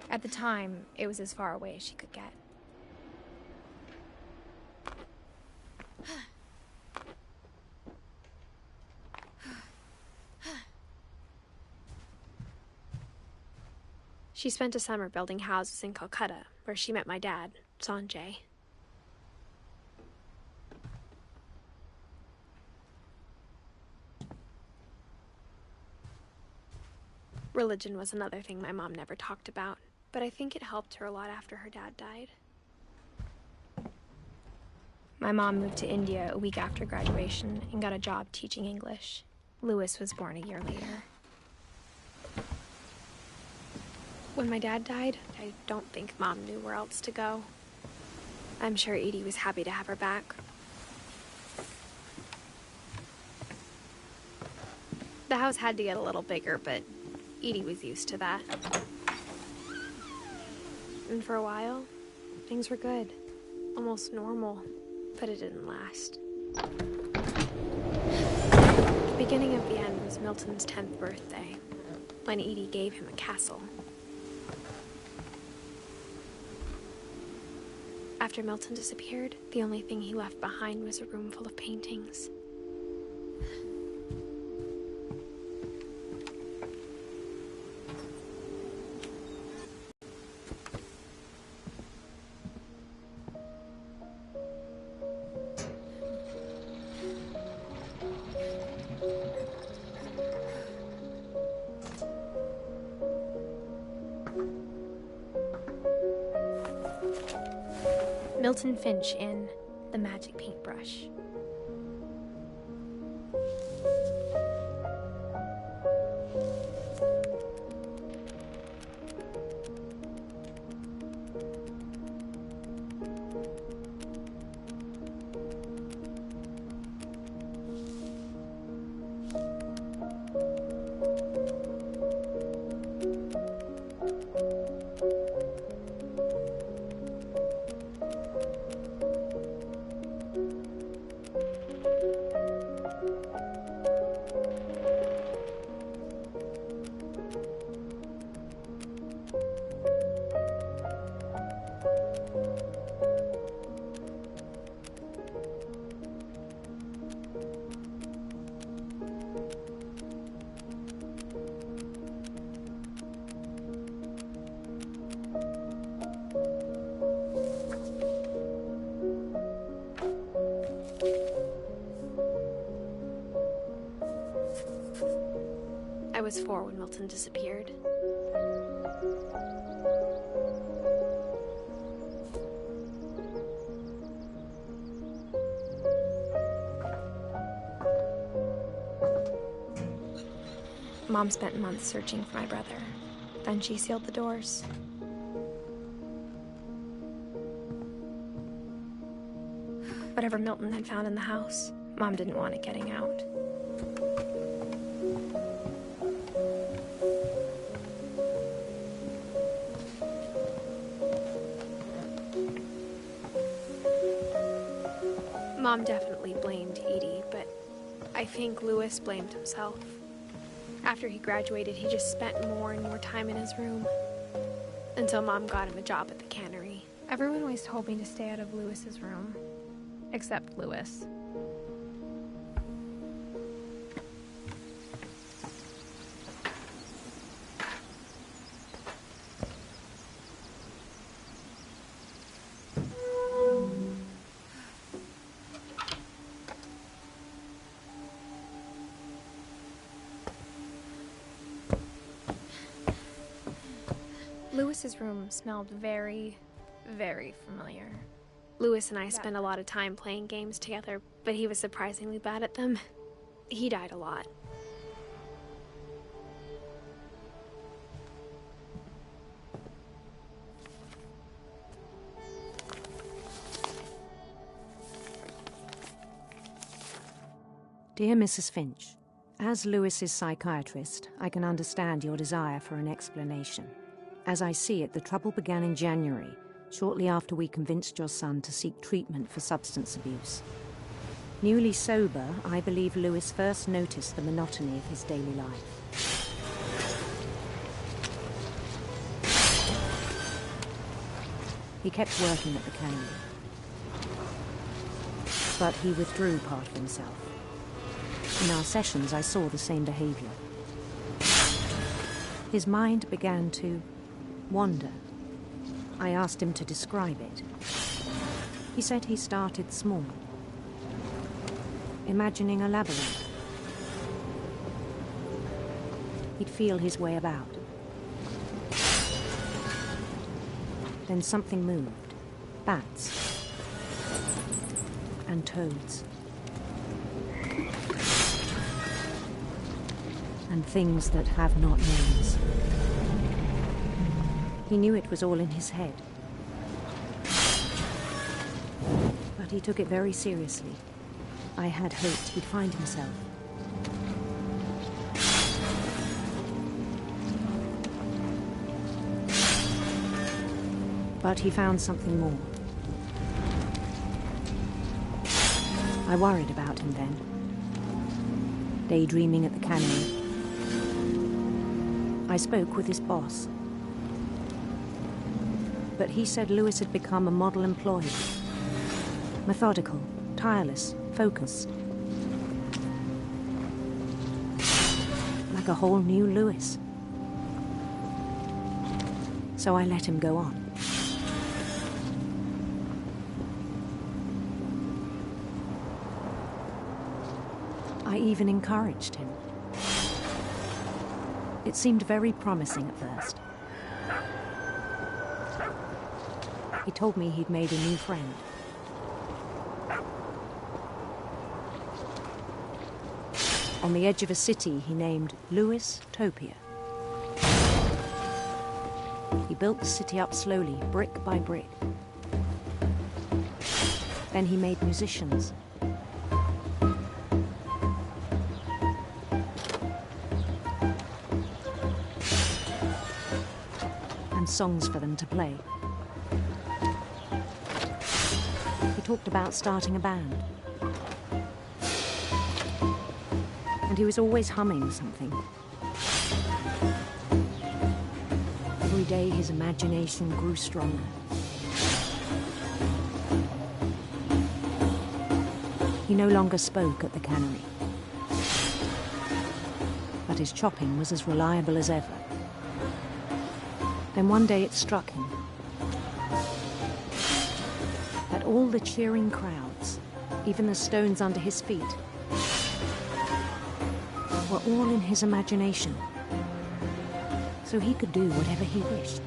At the time, it was as far away as she could get. She spent a summer building houses in Calcutta, where she met my dad, Sanjay. Religion was another thing my mom never talked about, but I think it helped her a lot after her dad died. My mom moved to India a week after graduation and got a job teaching English. Louis was born a year later. When my dad died, I don't think Mom knew where else to go. I'm sure Edie was happy to have her back. The house had to get a little bigger, but Edie was used to that. And for a while, things were good. Almost normal, but it didn't last. The beginning of the end was Milton's 10th birthday, when Edie gave him a castle. After Milton disappeared, the only thing he left behind was a room full of paintings. Milton Finch in The Magic Paintbrush. I was 4 when Milton disappeared. Mom spent months searching for my brother. Then she sealed the doors. Whatever Milton had found in the house, Mom didn't want it getting out. Mom definitely blamed Edie, but I think Louis blamed himself. After he graduated, he just spent more and more time in his room. Until Mom got him a job at the cannery. Everyone always told me to stay out of Louis's room. Except Louis. Louis's room smelled very, very familiar. Louis and I spent a lot of time playing games together, but he was surprisingly bad at them. He died a lot. Dear Mrs. Finch, as Louis's psychiatrist, I can understand your desire for an explanation. As I see it, the trouble began in January, shortly after we convinced your son to seek treatment for substance abuse. Newly sober, I believe Louis first noticed the monotony of his daily life. He kept working at the cannery, but he withdrew part of himself. In our sessions, I saw the same behavior. His mind began to wander. I asked him to describe it. He said he started small, imagining a labyrinth. He'd feel his way about. Then something moved. Bats. And toads. And things that have not names. He knew it was all in his head. But he took it very seriously. I had hoped he'd find himself. But he found something more. I worried about him then. Daydreaming at the cannery. I spoke with his boss. But he said Louis had become a model employee. Methodical, tireless, focused. Like a whole new Louis. So I let him go on. I even encouraged him. It seemed very promising at first. He told me he'd made a new friend. On the edge of a city he named Louis Topia. He built the city up slowly, brick by brick. Then he made musicians. And songs for them to play. He talked about starting a band. And he was always humming something. Every day his imagination grew stronger. He no longer spoke at the cannery. But his chopping was as reliable as ever. Then one day it struck him that all the cheering crowds, even the stones under his feet, were all in his imagination, so he could do whatever he wished.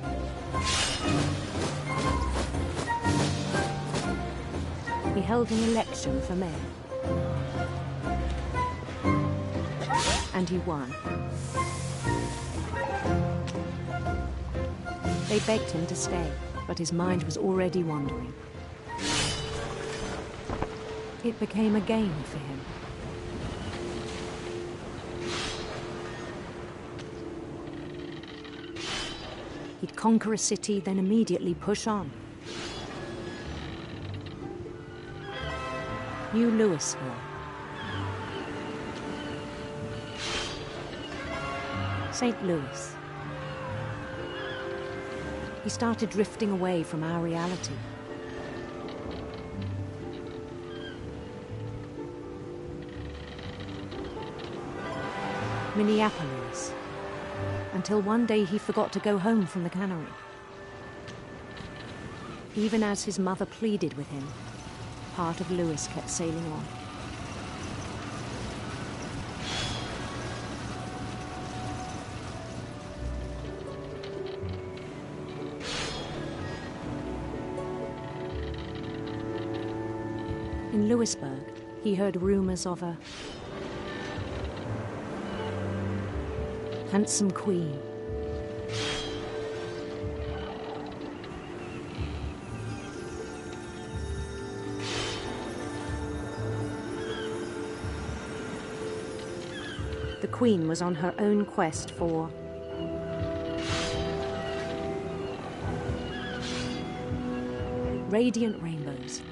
He held an election for mayor, and he won. They begged him to stay, but his mind was already wandering. It became a game for him. He'd conquer a city, then immediately push on. New Louisville. St. Louis. He started drifting away from our reality. Minneapolis. Until one day he forgot to go home from the cannery. Even as his mother pleaded with him, part of Louis kept sailing on. In Louisburg, he heard rumors of a handsome queen. The queen was on her own quest for radiant rainbows.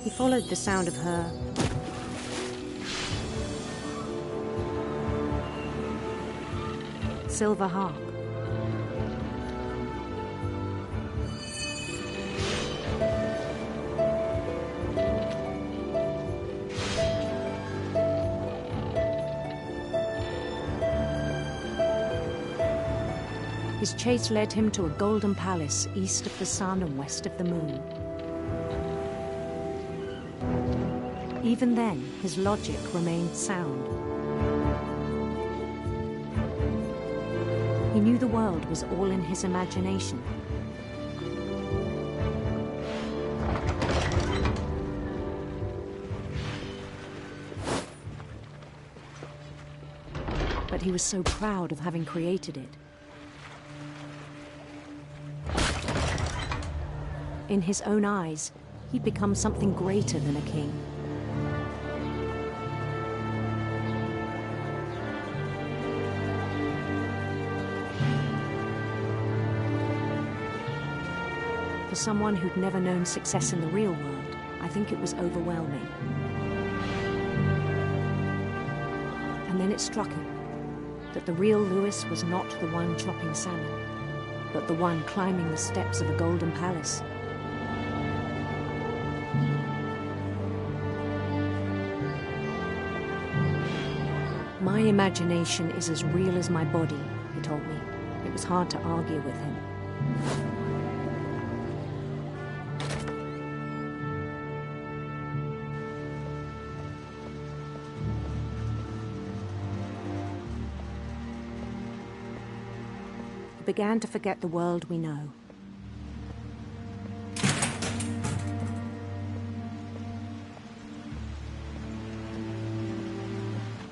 He followed the sound of her silver harp. His chase led him to a golden palace east of the sun and west of the moon. Even then, his logic remained sound. He knew the world was all in his imagination. But he was so proud of having created it. In his own eyes, he'd become something greater than a king. For someone who'd never known success in the real world, I think it was overwhelming. And then it struck him that the real Louis was not the one chopping salmon, but the one climbing the steps of a golden palace. My imagination is as real as my body, he told me. It was hard to argue with him. He began to forget the world we know.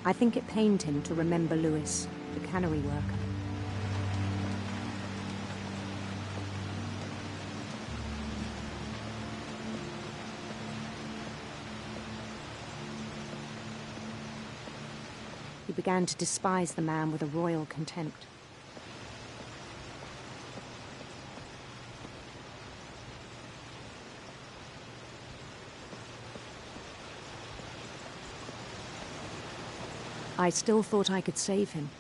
I think it pained him to remember Lewis, the cannery worker. He began to despise the man with a royal contempt. I still thought I could save him.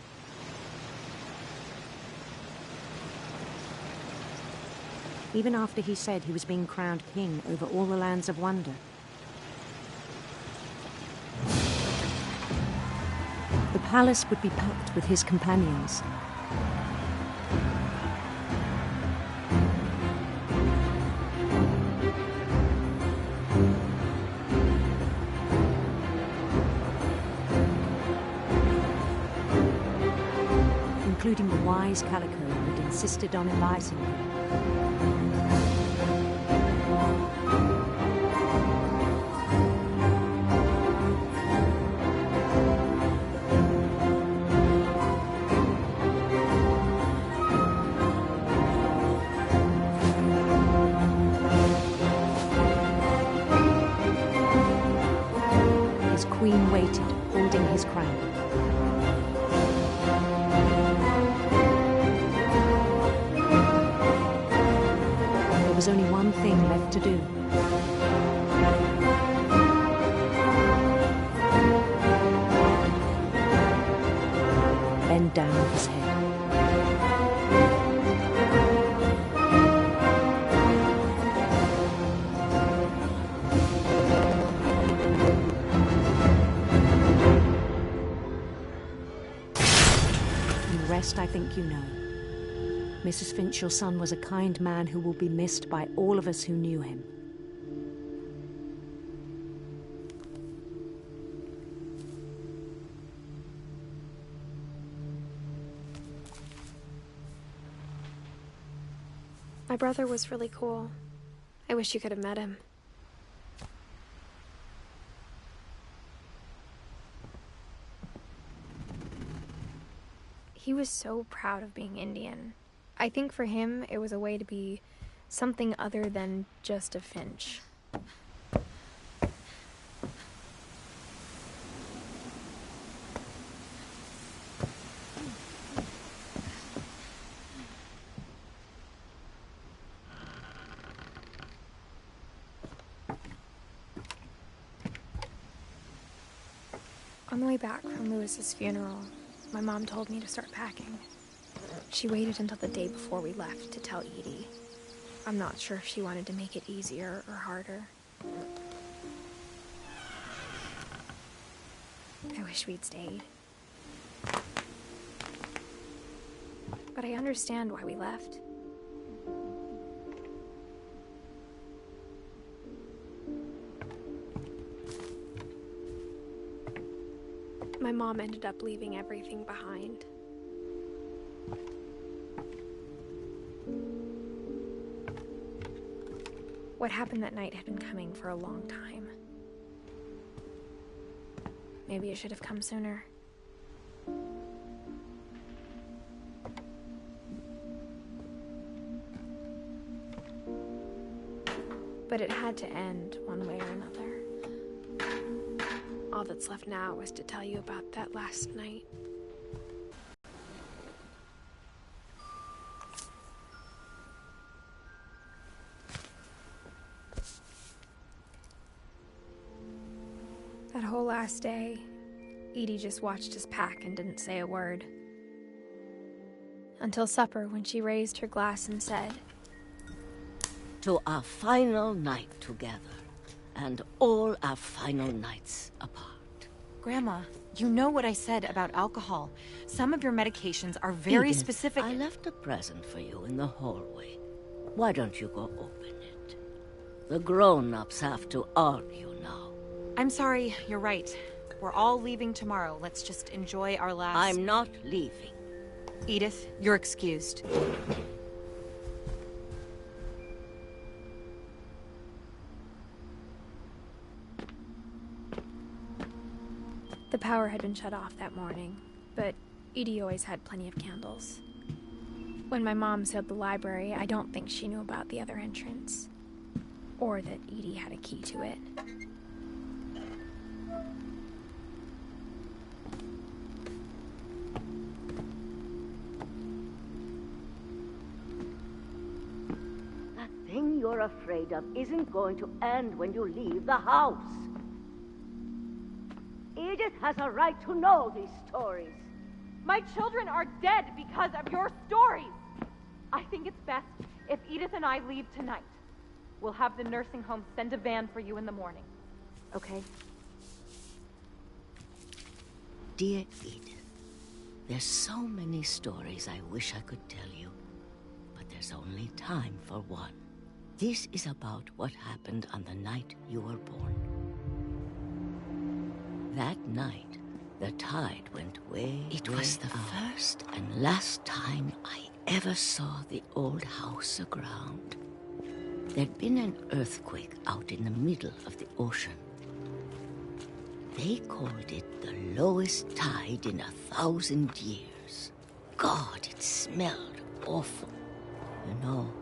Even after he said he was being crowned king over all the lands of wonder. The palace would be packed with his companions. Including the wise Calico who had insisted on advising him. His queen waited, holding his crown. There was only one thing left to do. Bend down his head. And the rest I think you know. Mrs. Finch, your son was a kind man who will be missed by all of us who knew him. My brother was really cool. I wish you could have met him. He was so proud of being Indian. I think for him, it was a way to be something other than just a Finch. On the way back from Lewis's funeral, my mom told me to start packing. She waited until the day before we left to tell Edie. I'm not sure if she wanted to make it easier or harder. I wish we'd stayed. But I understand why we left. My mom ended up leaving everything behind. What happened that night had been coming for a long time. Maybe it should have come sooner. But it had to end one way or another. All that's left now is to tell you about that last night. That whole last day, Edie just watched us pack and didn't say a word. Until supper, when she raised her glass and said, "To our final night together, and all our final nights apart." Grandma, you know what I said about alcohol. Some of your medications are very Edith, specific. I left a present for you in the hallway. Why don't you go open it? The grown-ups have to argue now. I'm sorry, you're right. We're all leaving tomorrow. Let's just enjoy our last... I'm not leaving. Edith, you're excused. The power had been shut off that morning, but Edie always had plenty of candles. When my mom sealed the library, I don't think she knew about the other entrance, or that Edie had a key to it. That thing you're afraid of isn't going to end when you leave the house. Edith has a right to know these stories. My children are dead because of your stories. I think it's best if Edith and I leave tonight. We'll have the nursing home send a van for you in the morning. Okay? Dear Edith, there's so many stories I wish I could tell you, but there's only time for one. This is about what happened on the night you were born. That night, the tide went way It was the first and last time I ever saw the old house aground. There'd been an earthquake out in the middle of the ocean. They called it the lowest tide in 1,000 years. God, it smelled awful. You know,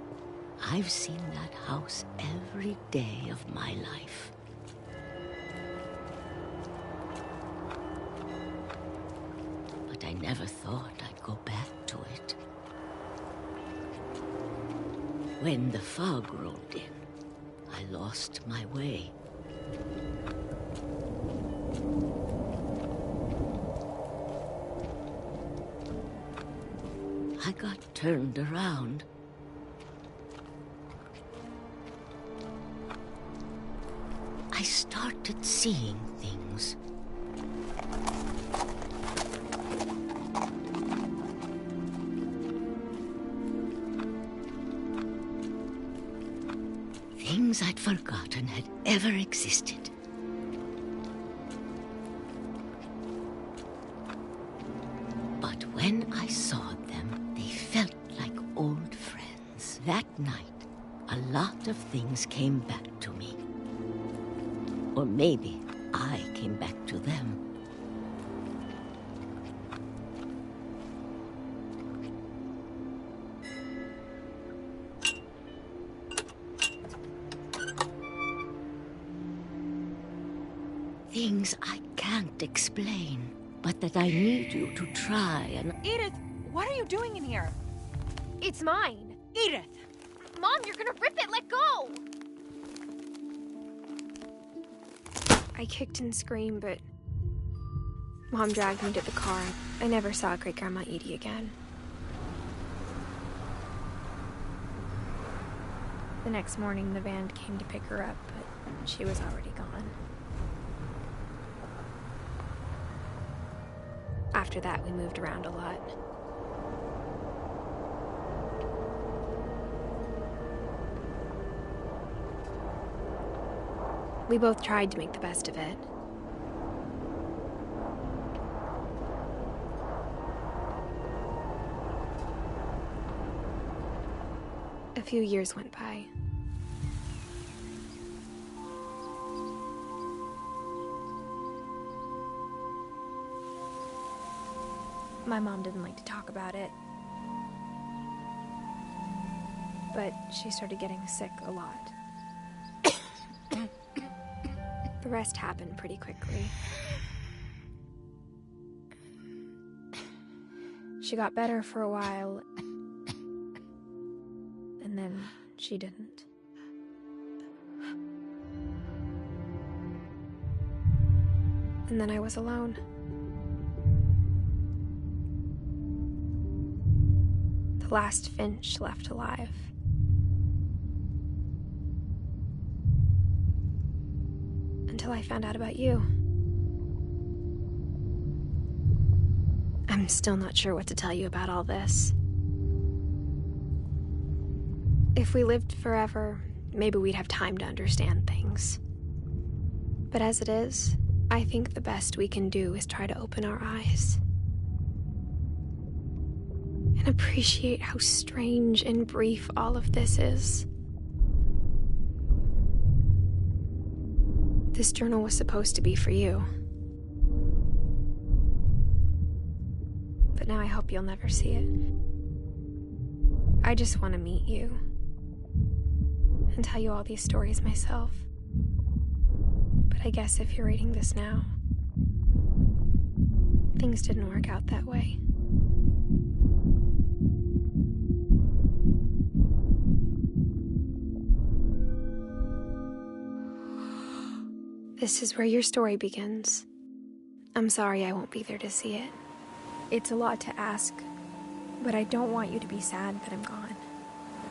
I've seen that house every day of my life. But I never thought I'd go back to it. When the fog rolled in, I lost my way. I got turned around. I started seeing things. Things I'd forgotten had ever existed. But when I saw them, they felt like old friends. That night, a lot of things came back to me. Or maybe I came back to them. Things I can't explain, but that I need you to try and... Edith, what are you doing in here? It's mine. Edith! Mom, you're gonna rip it! Let go! I kicked and screamed, but Mom dragged me to the car. I never saw Great-Grandma Edie again. The next morning, the van came to pick her up, but she was already gone. After that, we moved around a lot. We both tried to make the best of it. A few years went by. My mom didn't like to talk about it, but she started getting sick a lot. The rest happened pretty quickly. She got better for a while, and then she didn't. And then I was alone. The last Finch left alive. Until I found out about you. I'm still not sure what to tell you about all this. If we lived forever, maybe we'd have time to understand things. But as it is, I think the best we can do is try to open our eyes. and appreciate how strange and brief all of this is. This journal was supposed to be for you. But now I hope you'll never see it. I just want to meet you and tell you all these stories myself. But I guess if you're reading this now, things didn't work out that way. This is where your story begins. I'm sorry I won't be there to see it. It's a lot to ask, but I don't want you to be sad that I'm gone.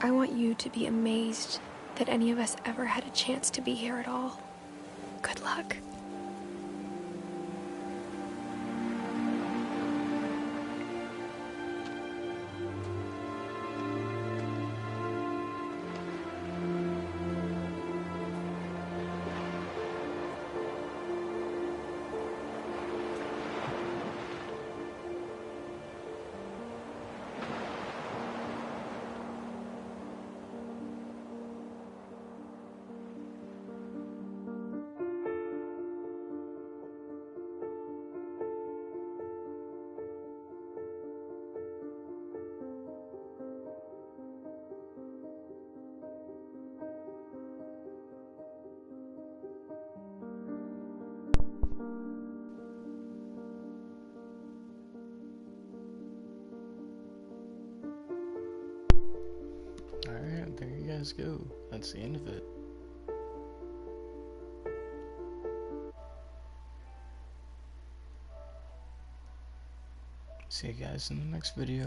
I want you to be amazed that any of us ever had a chance to be here at all. Good luck. Alright, there you guys go. That's the end of it. See you guys in the next video.